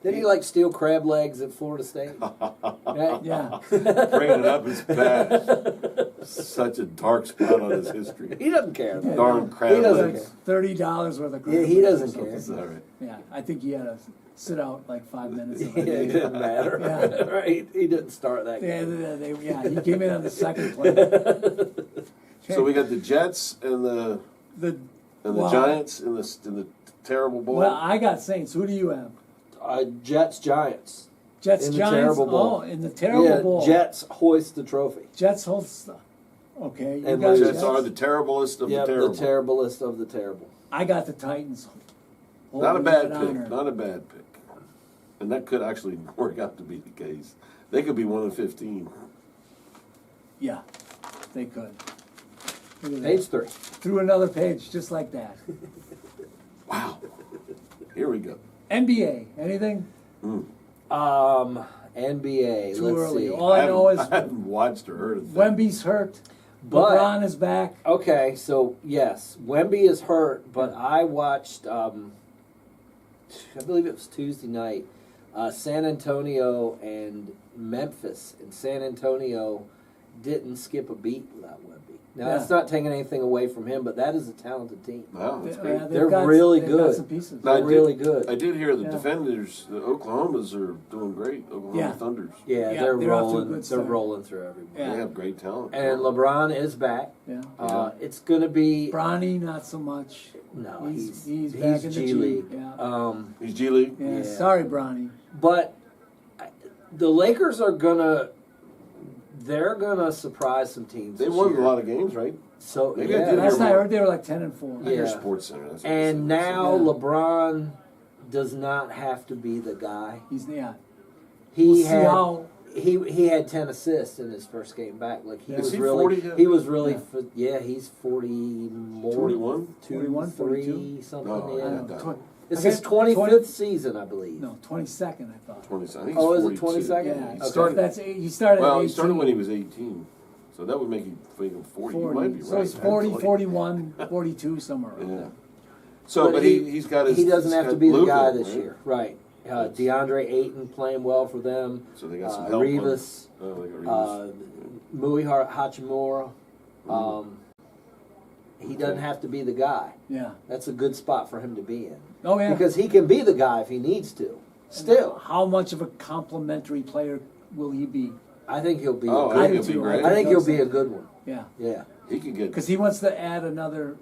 Didn't he like steal crab legs at Florida State? Right? Yeah. Bringing it up is bad. Such a dark spot on his history. He doesn't care. though. Darn crab He doesn't legs. care. $30 worth of Yeah, he doesn't care. It's all right. Yeah, I think he had to sit out like 5 minutes. Of Yeah, it it. didn't matter. Yeah. Right? He didn't start that Yeah, game. he came in on the second play. So we got the Jets and the Well, Giants in the terrible bowl. Well, I got Saints. Who do you have? Jets, Giants. Jets, In the Giants. terrible bowl. Oh, in the terrible Yeah, bowl. Jets hoist the trophy. Jets hold stuff. Okay, you And got the lose. Jets are the terriblest of Yep, the terrible. the terriblest of the terrible. I got the Titans. Not a holding bad that pick. honor. Not a bad pick. And that could actually work out to be the case. They could be 1 of 15. Yeah, they could. Look at that. Page 3. Through another page, just like that. Wow. Here we go. NBA, anything? NBA. Too let's early. see. All I know is I haven't watched or heard of that. Wemby's hurt. But- LeBron is back. Okay, so yes, Wemby is hurt, but I watched. I believe it was Tuesday night. San Antonio and Memphis, and San Antonio didn't skip a beat without Wemby. Now, Yeah. that's not taking anything away from him, but that is a talented team. Wow, that's Yeah, great. they've They're got- really they've got good. some pieces. Now, They're really good. I did hear the Yeah. defenders, the Oklahomas are doing great. Oklahoma Yeah. Thunders. Yeah, Yeah, they're they're off to a rolling. good They're start. rolling through everybody. Yeah. They have great talent. And LeBron is back. Yeah. It's going to be Bronny, not so much. no. He's back in the G League. Yeah. He's G League. Yeah. Yeah. Sorry, Bronny. But the Lakers are gonna. They're gonna surprise some teams. They this won year. a lot of games, right? So Maybe I yeah. did Last hear night I more. heard they were like 10-4. I hear Yeah. Sports Center. That's what And they said. now Yeah. LeBron does not have to be the guy. He's He We'll see had how. he had 10 assists in his first game back. Like he Is was he really 40 yet? he was really Yeah. he's 40 more 41? 41, 3 42? something. No, yeah. I yeah. don't know. that- It's Okay, his 25th 20 season, I believe. No, 22nd. I thought. 20. I think Oh, he's is it 42. 22nd? Yeah. Okay. He started, That's he started. well, at he started 18. when he was 18. So that would make him 40. You might be So right. he's 40, actually. 41, 42, somewhere around Yeah. there. So, but he's got his. He doesn't he's have to got be the Luka, guy this right? year, right? DeAndre Ayton playing well for them. So they got some help. Rivas, Oh, they got Rivas. Mui Hachimura. He doesn't have to be the guy. Yeah. That's a good spot for him to be in Oh yeah. because he can be the guy if he needs to. Still, How much of a complimentary player will he be? I think he'll be. Oh, a I good think do it'd be too. great. I think he'll be a good one. Yeah. Yeah. He could get. Because he wants to add another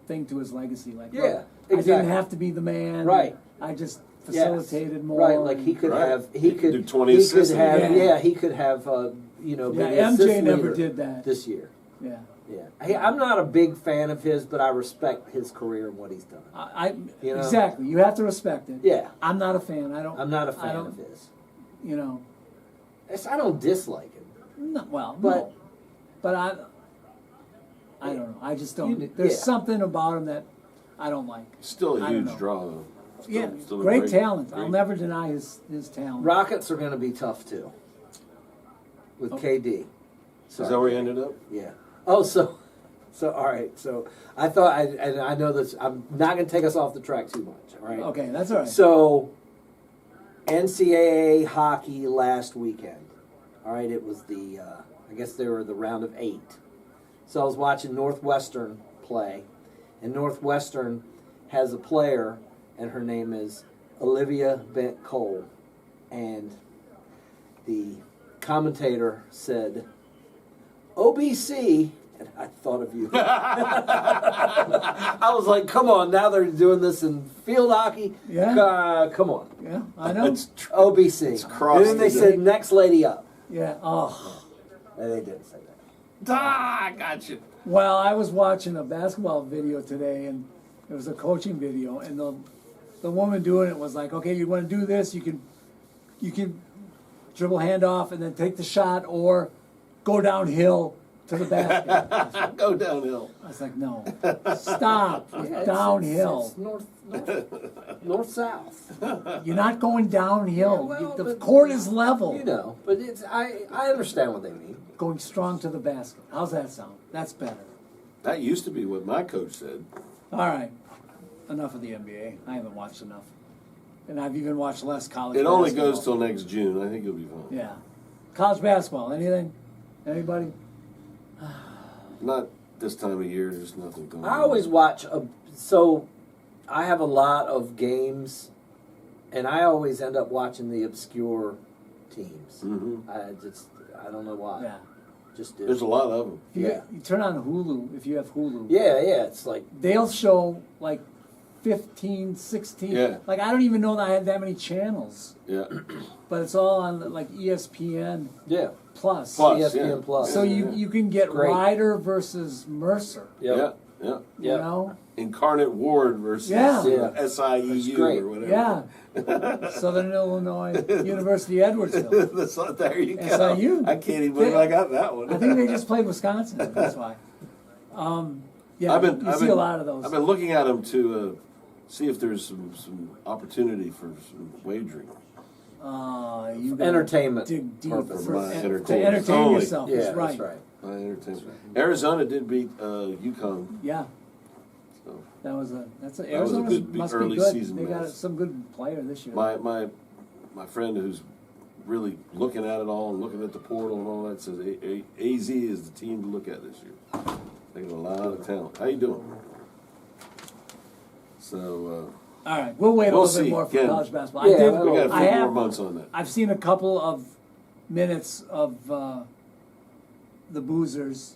thing to his legacy. Like, Yeah, look, I exactly. didn't have to be the man. Right. I just Yes. facilitated more. Right, like he could Right. have. He He could could do 20 he assists could in a have. game. Yeah, he could have. Yeah, be the assist MJ never leader did that. this year. Yeah. Yeah, hey, I'm not a big fan of his, but I respect his career and what he's done. I You know? exactly. You have to respect it. Yeah, I'm not a fan. I don't. I'm not a I fan don't- of his. You know. I don't dislike him. No, well, But- no. But I don't know. I just don't. You- There's yeah. something about him that I don't like. Still a I don't huge know. draw, though. Still, Yeah, still a great talent. I'll great- never deny his talent. Rockets are going to be tough too, with Okay. KD. Is that where he ended up? Yeah. Oh, so all right. So I thought, and I know this. I'm not going to take us off the track too much. All right. Okay, that's all right. So, NCAA hockey last weekend. All right, it was the, I guess they were the round of 8. So I was watching Northwestern play, and Northwestern has a player, and her name is Olivia Bent Cole. And the commentator said, OBC, and I thought of you. I was like, come on, now they're doing this in field hockey. Yeah. Come on. Yeah, I know. OBC. It's crossed And then they the- said, next lady up. Yeah. Oh. And they didn't say that. Ah, I got you. Well, I was watching a basketball video today, and it was a coaching video, and the woman doing it was like, okay, you want to do this? You can dribble handoff and then take the shot, or go downhill to the basket. Go downhill. I was like, no, stop with Yeah, downhill. It's north-south. You're not going downhill. Yeah, well, the but- court is level. You know, but it's I understand what they mean. Going strong to the basket. How's that sound? That's better. That used to be what my coach said. All right. Enough of the NBA. I haven't watched enough. And I've even watched less college It only basketball. goes till next June. I think you'll be fine. Yeah. College basketball. Anything? Anybody? Not this time of year. There's nothing going on. I always watch so I have a lot of games, and I always end up watching the obscure teams. Mhm. I don't know why. Yeah. Just do. There's a lot of them. Yeah. You turn on Hulu if you have Hulu. Yeah, it's like They'll show like 15, 16. Yeah. Like I don't even know that I have that many channels. Yeah. But it's all on like ESPN yeah. Plus. Plus, ESPN yeah. Plus. So Yeah. you can get Great. Ryder versus Mercer. Yep. Yeah. You Yep. know? Incarnate Ward versus Yeah. Yeah. SIEU That's great. or whatever. Yeah. Southern Illinois University Edwardsville. That's not, there you go. SIU. I can't even believe I got that one. I think they just played Wisconsin. That's why. Yeah, you see a lot of those. I've been looking at them to see if there's some opportunity for some wagering. You gotta Entertainment dig deep purpose. For my to entertainment entertain only. yourself. Yeah, is that's right. right. My entertainment. Arizona did beat UConn. Yeah, So that was a was a Arizona good must early be good. season They got match. some good player this year. my friend who's really looking at it all and looking at the portal and all that says AZ is the team to look at this year. They got a lot of talent. How you doing? So, All right, we'll wait a We'll little bit see. more for Again, college basketball. Yeah, I did. well, we got a I few more have. months on that. I've seen a couple of minutes of the boozers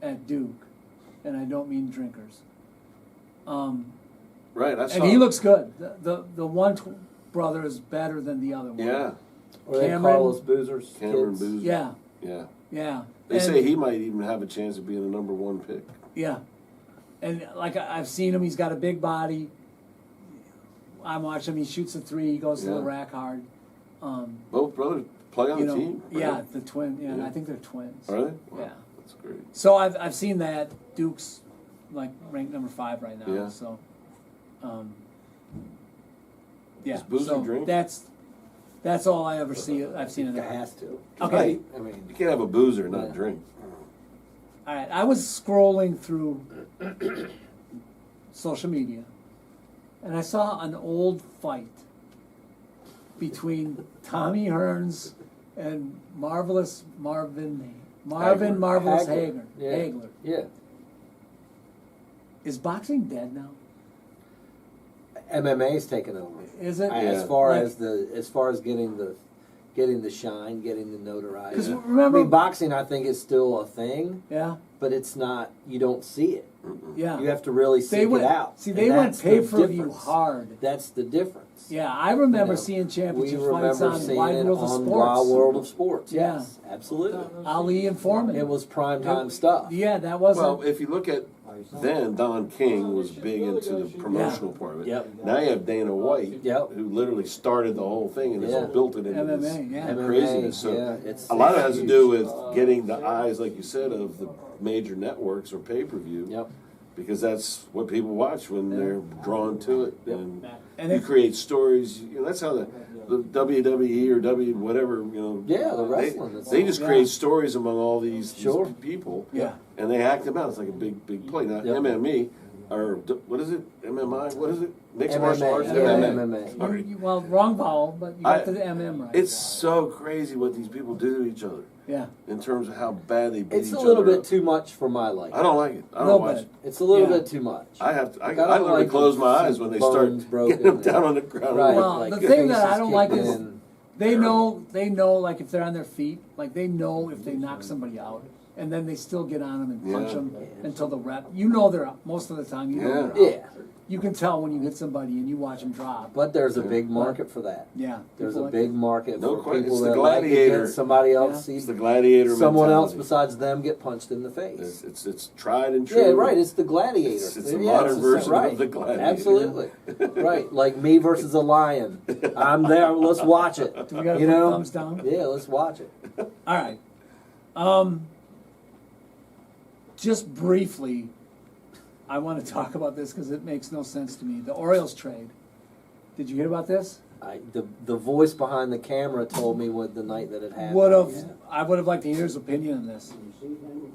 at Duke, and I don't mean drinkers. Right, I saw. And he looks good. The one brother is better than the other one. Yeah, Or they Cameron- Carlos Boozer's Cameron kids. Boozer. Yeah, Yeah. yeah. They And- say he might even have a chance of being a number 1 pick. Yeah, and like I've seen him, he's got a big body. I watch him. He shoots a three. He goes to the Yeah. rack hard. Both brothers play on You the know, team. Right? yeah, the twin. Yeah, Yeah. I think they're twins. Are they? Wow, Yeah. That's great. So I've seen that Duke's like ranked number 5 right now. Yeah. So, yeah. Does Boozer so drink? that's all I ever see. I've seen It it. has to. Okay. Right? I mean, You can't have a boozer and not Yeah. drink. All right. I was scrolling through social media, and I saw an old fight between Tommy Hearns and Marvelous Marvin Hagler. Marvelous Hagler. Hagler. Yeah. Is boxing dead now? MMA's taken over. Is it? As Yeah. far Like- as getting the shine, getting the notoriety. 'Cause Yeah. remember, I mean, boxing I think is still a thing, yeah, but it's not. You don't see it. yeah. You have to really They seek went it out. See, And they went that's the pay per view difference. hard. That's the difference. Yeah, I remember You know, seeing We championship fights remember on seeing Wide it World of on Sports. Wild World of Sports. Yeah. Yes, absolutely. Ali and Foreman. It was primetime stuff. Yeah, that wasn't. Well, if you look at then, Don King was big into the promotional part of it. Yep. Now you have Dana White, Yep. who literally started the whole thing and Yeah. has built it into MMA, this yeah. MMA, craziness. So yeah, it's a lot of it has to do with huge. getting the eyes, like you said, of the major networks or pay-per-view. Yep. Because that's what people watch when they're drawn to it, Yep. And you it- create stories. You know, that's how the WWE or whatever, you know. Yeah, the they- wrestling, it's They all- just yeah. create stories among all these Sure. people. Yeah. And they act them out. It's like a big play. Now Yep. MME or what is it? MMI? What is it? Mixed MMA, martial arts. yeah, MMA. MMA. Sorry. well, wrong vowel, but you got I- the MM right. It's so crazy what these people do to each other yeah. in terms of how bad they beat It's each a other little bit up. too much for my liking. I don't like it. I Little don't watch bit. it. It's a little Yeah. bit too much. I have to. I Like, I don't literally like close my some eyes when they start bones broken getting them and- down on the ground. Right. Well, like the your thing that face I is don't like kicked is in. they know, like if they're on their feet, like they know if they knock somebody out, and then they still get on them and punch Yeah. them until the rep. You know they're out. Most of the time, you know Yeah. they're out. Yeah, You can tell when you hit somebody and you watch them drop. but there's a Yeah. big market for that. Yeah. There's people a like big it. market No for question. people It's the that like to gladiator. get somebody else Yeah. see It's the gladiator. someone else mentality. besides them get punched in the face. It's tried and true. Yeah, right. It's the gladiator. It's a Yeah, modern it's version right. of the gladiator. Absolutely, right. Like me versus a lion. I'm there. Let's watch it. Do we got to You put know? thumbs down? Yeah, let's watch it. All right. Just briefly, I want to talk about this because it makes no sense to me. The Orioles trade. Did you hear about this? The voice behind the camera told me what the night that it happened. I would have liked to hear his opinion on this.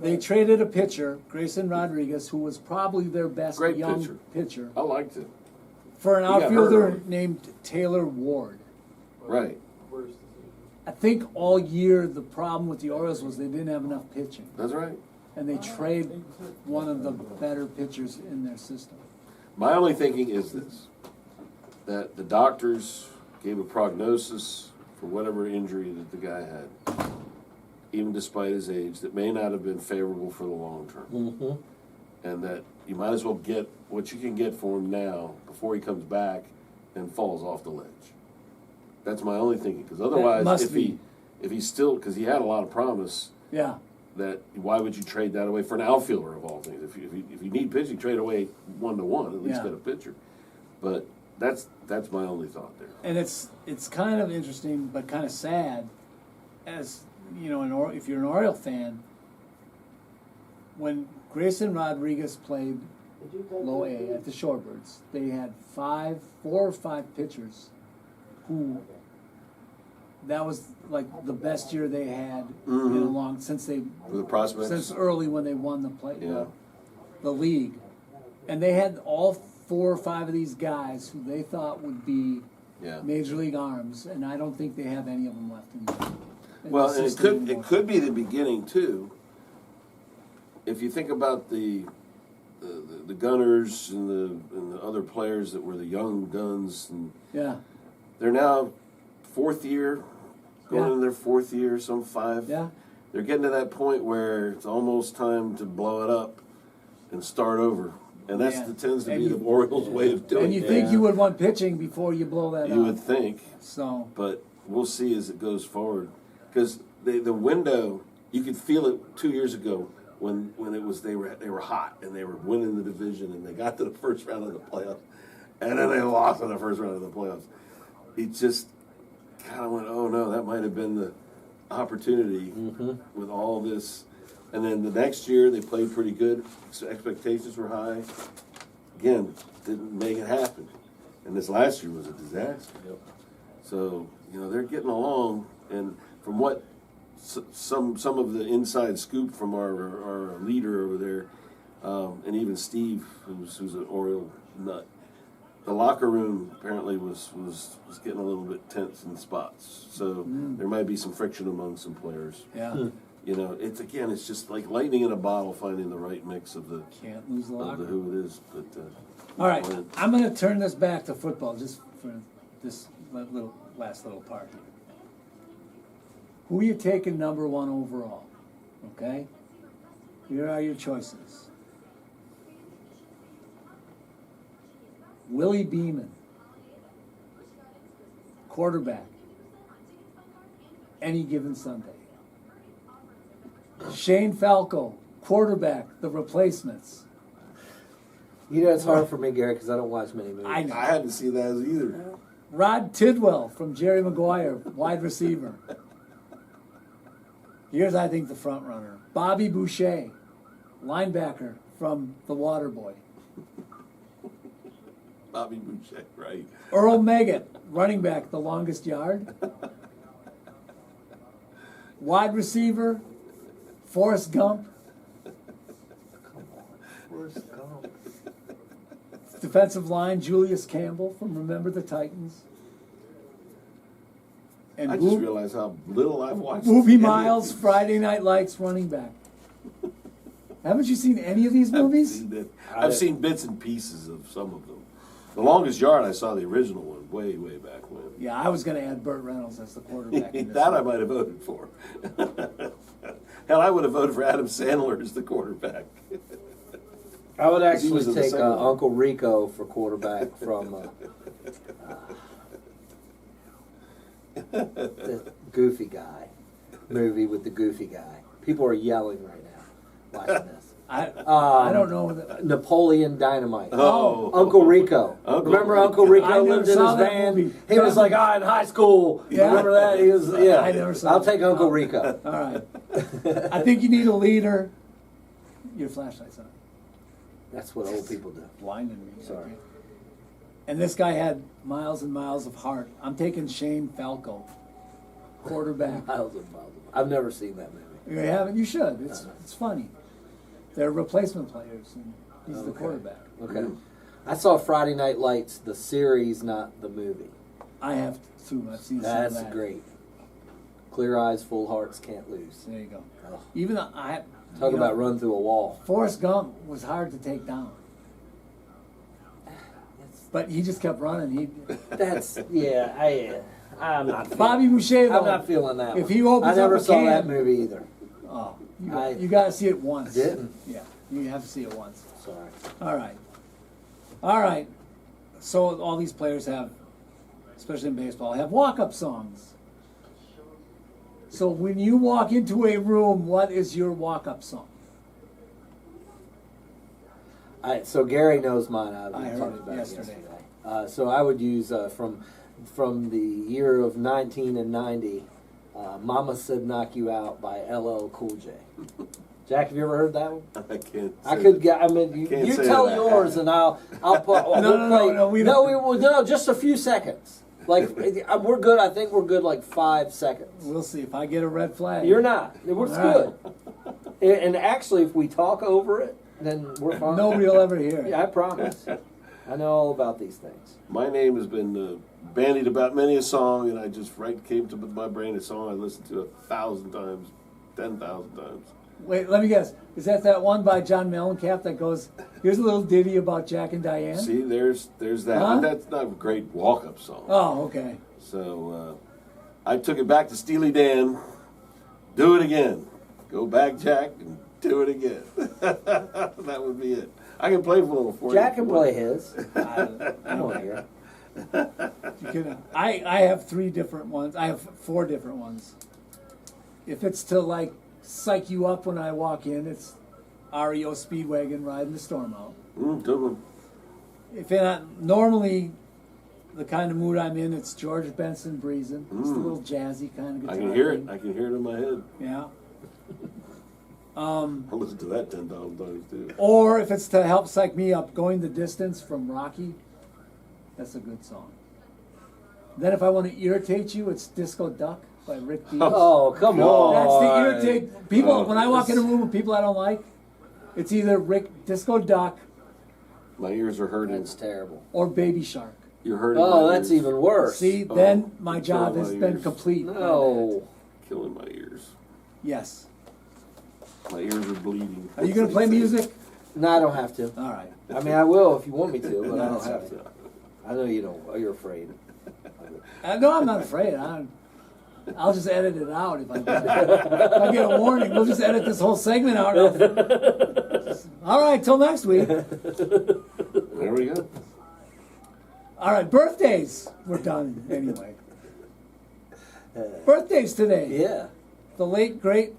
They traded a pitcher, Grayson Rodriguez, who was probably their best Great young pitcher, I liked it. for an He got hurt outfielder early. named Taylor Ward. Right. I think all year the problem with the Orioles was they didn't have enough pitching, That's right. and they trade one of the better pitchers in their system. My only thinking is this: that the doctors gave a prognosis for whatever injury that the guy had, even despite his age, that may not have been favorable for the long term. Mm-hmm. And that you might as well get what you can get for him now before he comes back and falls off the ledge. That's my only thinking, because otherwise, must if be. he's still, because he had a lot of promise, Yeah, that why would you trade that away for an outfielder of all things? If you need pitching, trade away 1-to-1, at least Yeah. get a pitcher. But that's my only thought there. and it's kind of interesting, but kind of sad, as you know, if you're an Oriole fan, when Grayson Rodriguez played low A at the Shorebirds, they had 4 or 5 pitchers who that was like the best year they had in a Mhm. long since For the prospects, since early when they won yeah, the league, and they had all 4 or 5 of these guys who they thought would be yeah. major league arms, and I don't think they have any of them left in Well, the and system it anymore. could be the beginning too. if you think about the Gunners and the other players that were the young guns, and Yeah, they're now fourth year, going Yeah. into their fourth year, some 5. yeah. They're getting to that point where it's almost time to blow it up and start over. And that Yeah. tends to And be you- the Orioles' way of doing And you it. think you would want pitching before you blow that You up. would think, So, but we'll see as it goes forward. Because the window, you could feel it 2 years ago when it was they were hot and they were winning the division and they got to the first round of the playoffs, and then they lost in the first round of the playoffs. It just kind of went, oh no, that might have been the opportunity with all this. And then the next year they played pretty good. So expectations were high. Again, didn't make it happen. And this last year was a disaster. So, they're getting along. And from what some of the inside scoop from our leader over there, and even Steve, who's an Oriole nut, the locker room apparently was getting a little bit tense in spots. So there might be some friction among some players. yeah, It's just like lightning in a bottle, finding the right mix of the can't lose the of locker. who it is. But All right, I'm going to turn this back to football just for this last little part here. Who are you taking number 1 overall? Okay? Here are your choices. Willie Beeman, quarterback, any given Sunday. Shane Falco, quarterback, the replacements. It's hard for me, Gary, because I don't watch many movies. I know. I hadn't seen that as either. Rod Tidwell from Jerry Maguire, wide receiver. Here's, I think, the front runner. Bobby Boucher, linebacker from The Waterboy. Bobby Boucher, right? Earl Meggett, running back, the longest yard. Wide receiver, Forrest Gump. Defensive line, Julius Campbell from Remember the Titans. And I just realized how little I've watched. Boobie any of Miles, these. Friday Night Lights, running back. Haven't you seen any of these movies? I've seen bits and pieces of some of them. The Longest Yard, I saw the original one way, way back when. Yeah, I was going to add Burt Reynolds as the quarterback. in this That I one. might have voted for. Hell, I would have voted for Adam Sandler as the quarterback. I would He actually was in the take second one. Uncle Rico for quarterback from the Goofy Guy movie with the Goofy Guy. People are yelling right now watching this. I don't know. Napoleon Dynamite. Oh. Uncle Rico. Uncle Remember Rico. Uncle Rico I never lived in saw his that van? movie. He was like, in high school. Yeah. Remember that? He was, yeah. I never saw I'll that. take Uncle Rico. All right. I think you need a leader. Your flashlight's on. That's what old people do. Blinding me. Sorry. Okay. And this guy had miles and miles of heart. I'm taking Shane Falco, quarterback. Miles and miles. I've never seen that movie. You haven't? You should. It's funny. They're replacement players, and he's the Okay. quarterback. Okay. I saw Friday Night Lights, the series, not the movie. I have to. I've seen some of That's that. great. Clear eyes, full hearts, can't lose. There you go. Oh. Even though I Talk you know, about run through a wall. Forrest Gump was hard to take down, but he just kept running. He That's I'm not. Feeling, Bobby Boucher though. I'm not feeling that. If one. he opens I never up a saw can, that movie either. Oh, I you got to see it once. didn't. Yeah, you have to see it once. Sorry. All right. So all these players have, especially in baseball, have walk-up songs. So when you walk into a room, what is your walk-up song? So Gary knows mine. I I heard talked it about yesterday. it yesterday. So I would use from the year of 1990, "Mama Said Knock You Out" by LL Cool J. Jack, have you ever heard that one? I can't. I say could that. get. I mean, Can't you say tell that. yours, and I'll put. No, we don't. No, just a few seconds. Like we're good. I think we're good. Like 5 seconds. We'll see if I get a red flag. You're not. We're All good. And actually, if we talk over it, then we're fine. Nobody will ever hear it. Yeah, I promise. I know all about these things. My name has been bandied about many a song, and I just came to my brain a song I listened to 1,000 times, 10,000 times. Wait, let me guess. Is that one by John Mellencamp that goes, here's a little ditty about Jack and Diane? See, there's that. Huh? But that's not a great walk-up song. Oh, okay. So I took it back to Steely Dan. Do it again. Go back, Jack, and do it again. That would be it. I can play for a little for you. Jack can play his. I don't hear. You can, I have 3 different ones. I have 4 different ones. If it's to like psych you up when I walk in, it's REO Speedwagon riding the storm out. Good one. If normally the kind of mood I'm in, it's George Benson breezing. It's a little jazzy kind of guitar. I can hear it. thing. I can hear it in my head. Yeah. I'll listen to that 10,000 times too. Or if it's to help psych me up, Going the Distance from Rocky. That's a good song. Then if I want to irritate you, it's Disco Duck by Rick Dees. Oh, come God. on. That's the irritate people. Oh, When I walk in a this- room with people I don't like, it's either Disco Duck My ears are hurting. That's terrible. or Baby Shark. You're hurting. Oh, my that's ears. even worse. See, Oh, then my you're job killing has my been ears. complete. by No. Killing my ears. that. Yes. My ears are bleeding. Are you going to play music? No, I don't have to. All right. I mean, I will if you want me to, but I don't That's have to. I know you don't. You're afraid. No, I'm not afraid. I'll just edit it out if I get, if I get a warning. We'll just edit this whole segment out. All right, till next week. There we go. All right, birthdays. We're done anyway. Birthdays today. Yeah. The late, great,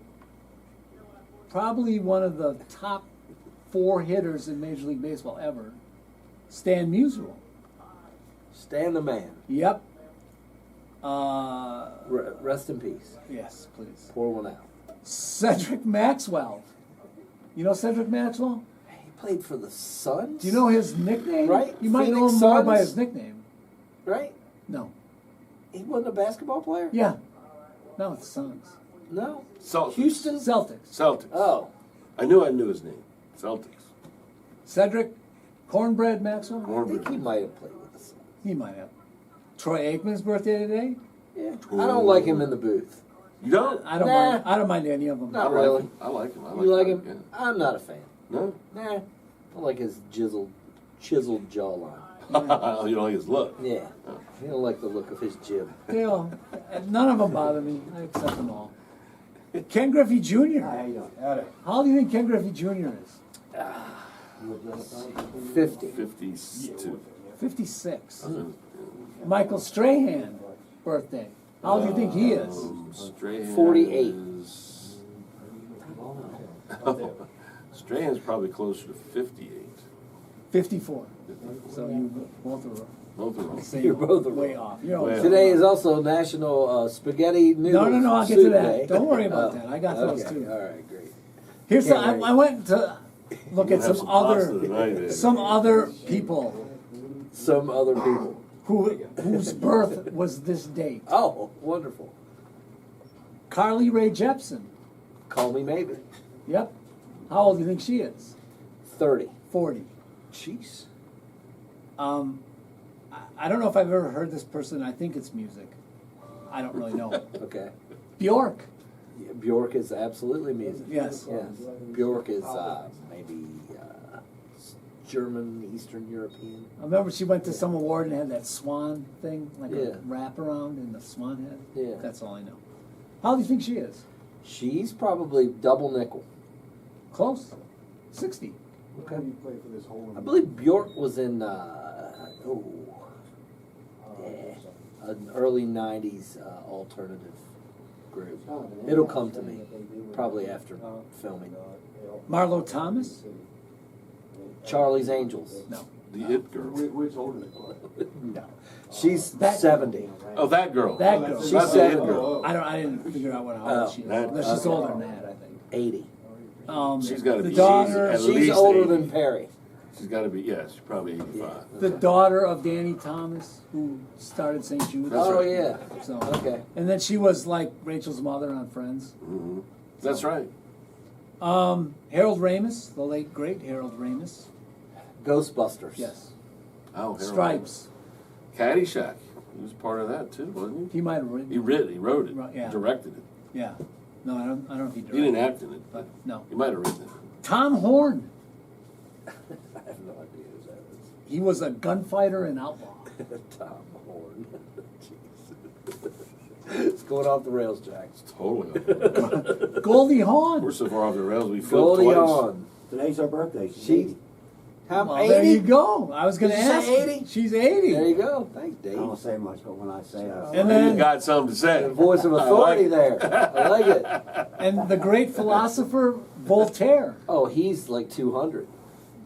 probably one of the top 4 hitters in Major League Baseball ever, Stan Musial. Stan the man. Yep. Rest in peace. Yes, please. Pour one out. Cedric Maxwell. You know Cedric Maxwell? He played for the Suns. Do you know his nickname? Right, You might know Phoenix him more Suns. by his nickname. Right? No. He wasn't a basketball player. Yeah. No, it's Suns. No. Celtics. Houston. Celtics. Celtics. Oh. I knew his name. Celtics. Cedric Cornbread Maxwell? I think he might have played with the Suns. He might have. Troy Aikman's birthday today? Yeah. I don't like him in the booth. You don't? I don't Nah. mind. I don't mind any of them. Not I like really. him. I like him. I You like him. him? I'm not a fan. Yeah. No? Nah. I like his chiseled jawline. You don't like his look. Yeah. I don't like the look of his jib. They all, none of them bother me. I accept them all. Ken Griffey Jr. How you doing? Howdy. How old do you think Ken Griffey Jr. is? 50. 52. 56. Michael Strahan birthday. How old do you think he is? Strahan 48. is- Strahan's probably closer to 58. 54. So you both are Both are wrong. same. You're both are way wrong. off. You're Way always off. Today is also National Spaghetti Noodle No, I'll get to Soup that. Day. Don't worry about that. I got those okay. too. All right, great. Here's Can't some, wait. I went to look We'll at have some pasta other tonight, eh? people Some other people. whose birth was this date. Oh, wonderful. Carly Rae Jepsen. Call me maybe. Yep. How old do you think she is? 30. 40. Jeez. I don't know if I've ever heard this person. I think it's music. I don't really know. Okay. Bjork. Yeah, Bjork is absolutely music. Yes. Yes. Bjork is maybe German, Eastern European. I remember she went to some award and had that swan thing, like Yeah. a wraparound in the swan head. Yeah. That's all I know. How do you think she is? She's probably double nickel. Close. 60. Okay. You play for this whole. I believe Bjork was in an early 90s alternative group. It'll come to me probably after filming. Marlo Thomas? Charlie's Angels. No. The It Girl. Which older than No. She's That- 70. Oh, that girl. That girl. She's That's the It 70. Girl. I didn't figure out how old she is. that- No, she's older than that, I think. 80. She's gotta the be daughter. at She's least older 80. than Perry. She's got to be, yeah, she's probably 85. The daughter of Danny Thomas, who started St. Jude's. That's Oh, right. yeah. So, Okay. and then she was like Rachel's mother on Friends. Hmm. That's right. Harold Ramis, the late great Harold Ramis. Ghostbusters. Yes. Oh, Harold. Stripes. Caddyshack. He was part of that too, wasn't he? He might have written. He wrote it. Right, yeah. Directed it. Yeah. No, I don't know if he He didn't directed, act in it. but no. You might have written it. Tom Horn. I have no idea who that He was a gunfighter and outlaw. is. Tom Horn. Jeez. It's going off the rails, Jack. Totally. Goldie Hawn. We're so far off the rails, we flipped Goldie twice. Hawn. Today's our birthday. She's She. 80. How Well, there you 80? go. I was going to Did you ask. say 80? She's 80. There you go. Thanks, I Dave. don't say much, but when I say And You then, got something to say. The voice of I authority like it. there. I like it. and the great philosopher Voltaire, Oh, he's like 200.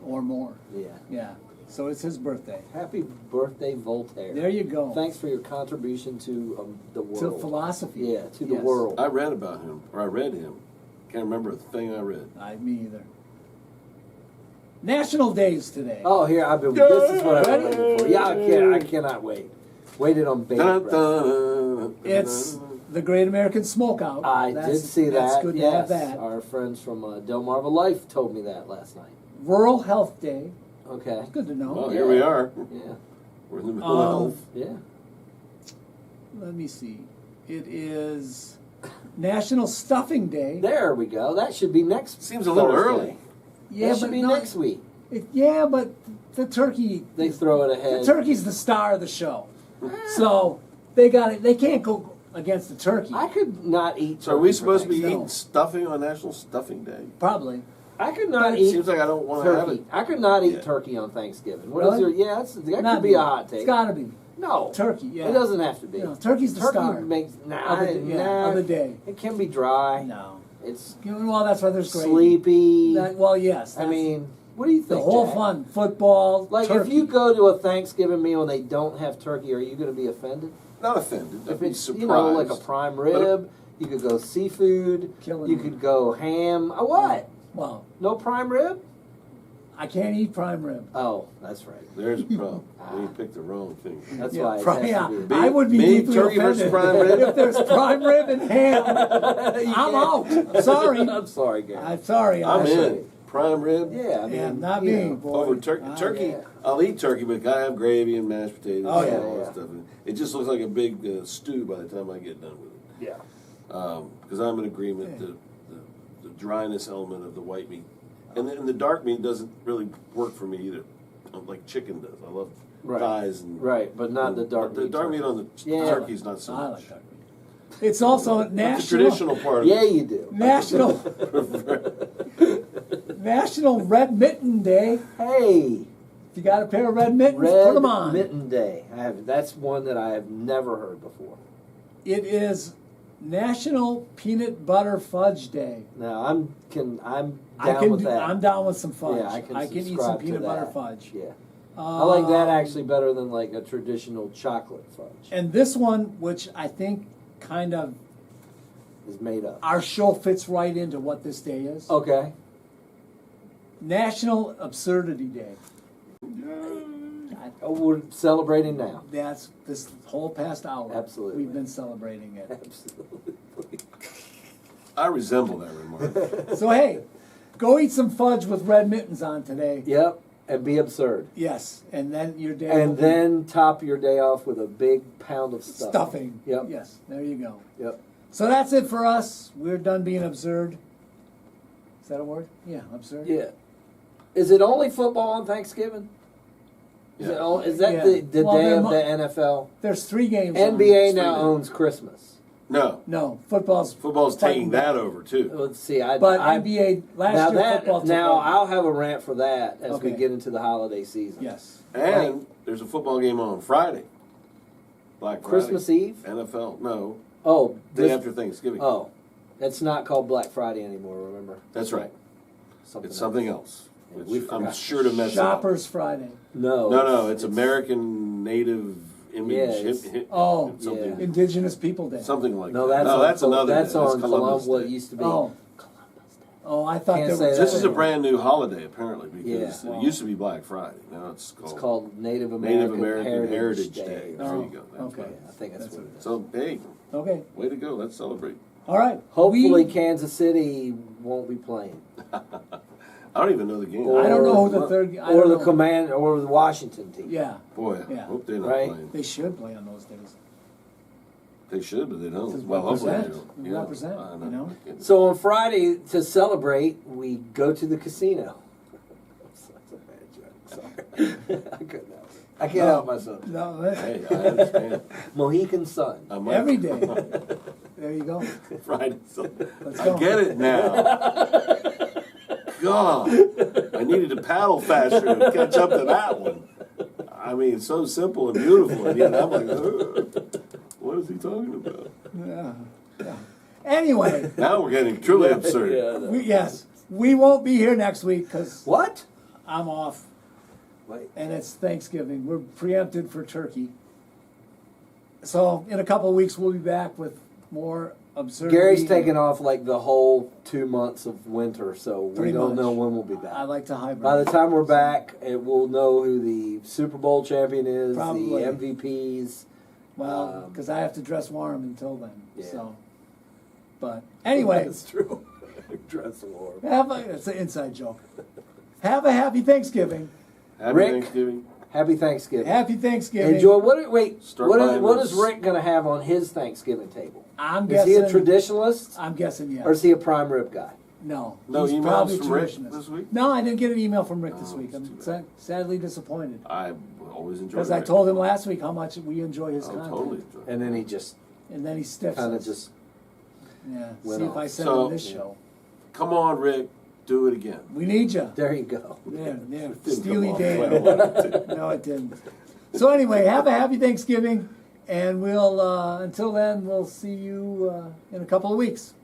or more. Yeah. Yeah. So it's his birthday. Happy birthday, Voltaire. There you go. Thanks for your contribution to the world. To philosophy. Yeah, to the Yes. world. I read about him, or I read him. Can't remember a thing I read. Me either. National days today. Oh, here I've been. This is what I've been waiting for. Yeah, I cannot wait. Waited on bated Dun, breath. dun, It's the Great American Smokeout. I did see that. That's good to yes, have that. our friends from Delmarva Life told me that last night. World Health Day. Okay. Good to know. Well, here we are. Yeah. We're in the middle of health. Yeah. Let me see. It is National Stuffing Day. There we go. That should be next. Seems a little Thursday. early. Yeah, that should but be no- next week. Yeah, but the turkey. They throw it The ahead. turkey's the star of the show, so they got it. They can't go against the turkey. I could not eat. So are we turkey for supposed to be Thanksgiving. eating stuffing on National Stuffing Day? Probably. I could But not it eat Seems like I don't want to have turkey. it. I could not eat Yeah. turkey on Thanksgiving. What is Really? your? Yeah, that Not could be a me. hot take. It's got to be No, turkey. Yeah, It doesn't have to be. You know, turkey's the turkey star makes of the day. It can be dry. No, It's well, that's why there's gravy. sleepy. Well, yes. I that's mean, what do you the think? whole Jack? fun football. Like, turkey. if you go to a Thanksgiving meal and they don't have turkey, are you going to be offended? Not offended. I'd If be it's surprised. like a prime rib, you could go seafood. Killing You me. could go ham. What? Well, No prime rib? I can't eat prime rib. Oh, that's right. There's a problem. Well, you picked the wrong thing. That's Yeah, why it prime- has yeah. to be. I would be Beef, deeply turkey versus offended prime rib? if there's prime rib and ham. I'm out. I'm sorry. I'm sorry, Gary. I'm sorry. I'm I- in. Prime rib? Yeah, I mean, Yeah, not you me. know. Boy. Over turkey. Ah, Turkey, yeah. I'll eat turkey, but gotta have gravy and mashed potatoes Oh, and yeah, all yeah. that stuff. And it just looks like a big stew by the time I get done with it. Yeah. Because I'm in agreement Yeah. the dryness element of the white meat. And the dark meat doesn't really work for me either. Like chicken does. I love Right. thighs and Right, but not the dark The meat. dark meat turkey. on the Yeah. turkey's not so I much. like dark meat. It's also But the national. traditional part of Yeah, it. you do. National Red Mitten Day. Hey, If you got a pair of red mittens, Red put them on. Mitten Day. That's one that I have never heard before. It is National Peanut Butter Fudge Day. Now I'm down with that. I'm down with some fudge. Yeah, I can eat some subscribe to peanut butter that. fudge. Yeah, I like that Um, actually better than like a traditional chocolate fudge. And this one, which I think kind of Is made up. our show fits right into what this day is. Okay. National Absurdity Day. Oh, we're celebrating now. That's this whole past hour. Absolutely. We've been celebrating it. Absolutely. I resemble that remark. So hey, go eat some fudge with red mittens on today. Yep, and be absurd. Yes, and then your day will And be then top your day off with a big pound of stuffing. stuffing. Yep. Yes, there you go. Yep. So that's it for us. We're done being absurd. Is that a word? Yeah, absurd. Yeah. Is it only football on Thanksgiving? Is, Yeah. is that Yeah. the Well, day there of mu- the NFL? There's 3 games. on. NBA It's now three owns Christmas. No. No, football's Football's fighting taking that back. over, too. Let's see. But NBA last now year that football took now over. I'll have a rant for that as we Okay. get into the holiday season. Yes. And there's a football game on Friday. Black Friday. Christmas Eve. NFL. No. Oh, Day this- after Thanksgiving. Oh, it's not called Black Friday anymore. Remember? That's right. It's something else. Yeah, Which we I'm forgot. sure to mess it up. Shoppers Friday. No. No, it's American Native Image. Yeah, it's- Oh, something, yeah. Indigenous People Day. something like No, that. that's on, another. That's day. on Columbus Columbus. What Day. used to be. Oh. Oh, I thought Can't there say was. that This is a anymore. brand new holiday, apparently, because Yeah. it used to be Black Friday. Now it's It's called, called Native American, Native American Heritage Day. Day. There Oh, you go. That's okay. right. I think that's, That's what it is. So, hey, Okay. way to go. Let's celebrate. All right. Hopefully, We- Kansas City won't be playing, I don't even know the game. I don't know who the third. I or don't the know. command, or the Washington team. Yeah, Boy, Yeah. hope they're not Right. playing. they should play on those days. They should, but they Just don't. Well, hopefully they represent. don't. Yeah, Represent, I you know? So on Friday, to celebrate, we go to the casino. That's a bad joke. Sorry. I couldn't help it. I can't help myself. No, Hey, I understand. Mohican Sun. I might- every day. There you go. Friday. So Let's I go. get it now. God, I needed to paddle faster to catch up to that one. I mean, it's so simple and beautiful, and yet I'm like, what is he talking about? Yeah. Yeah. Anyway, Now we're getting truly absurd. yes, we won't be here next week because What? I'm off Wait. and it's Thanksgiving. We're preempted for turkey. So in a couple of weeks, we'll be back with more absurdity. Gary's taking off like the whole 2 months of winter, so we Pretty don't much. know when we'll be back. I like to hibernate. By the time we're back, we'll know who the Super Bowl champion is, Probably. the MVPs. Well, because I have to dress warm until then. Yeah. So, but anyway, That's true. Dress warm. it's an inside joke. Have a happy Thanksgiving. Happy Rick. Thanksgiving. Happy Thanksgiving. Happy Thanksgiving. Enjoy. Start What buying is those- Rick going to have on his Thanksgiving table? I'm Is he guessing. a traditionalist I'm guessing yes. or is he a prime rib guy? No. No he's emails probably from Rick traditionalist. this week? No, I didn't get an email from Rick this Oh, week. that's I'm too sadly disappointed I always enjoy because I Rick. told him last week how much we enjoy his Oh, content, totally enjoy it. And then he just and then he stiffs kind of us. just. Yeah. went See if off. I send So- him this show. Come on, Rick. Do it again. We need you. There you go. There, Didn't Steely come off Dan. the way I wanted it to. No, it didn't. So anyway, have a happy Thanksgiving, and we'll until then we'll see you in a couple of weeks.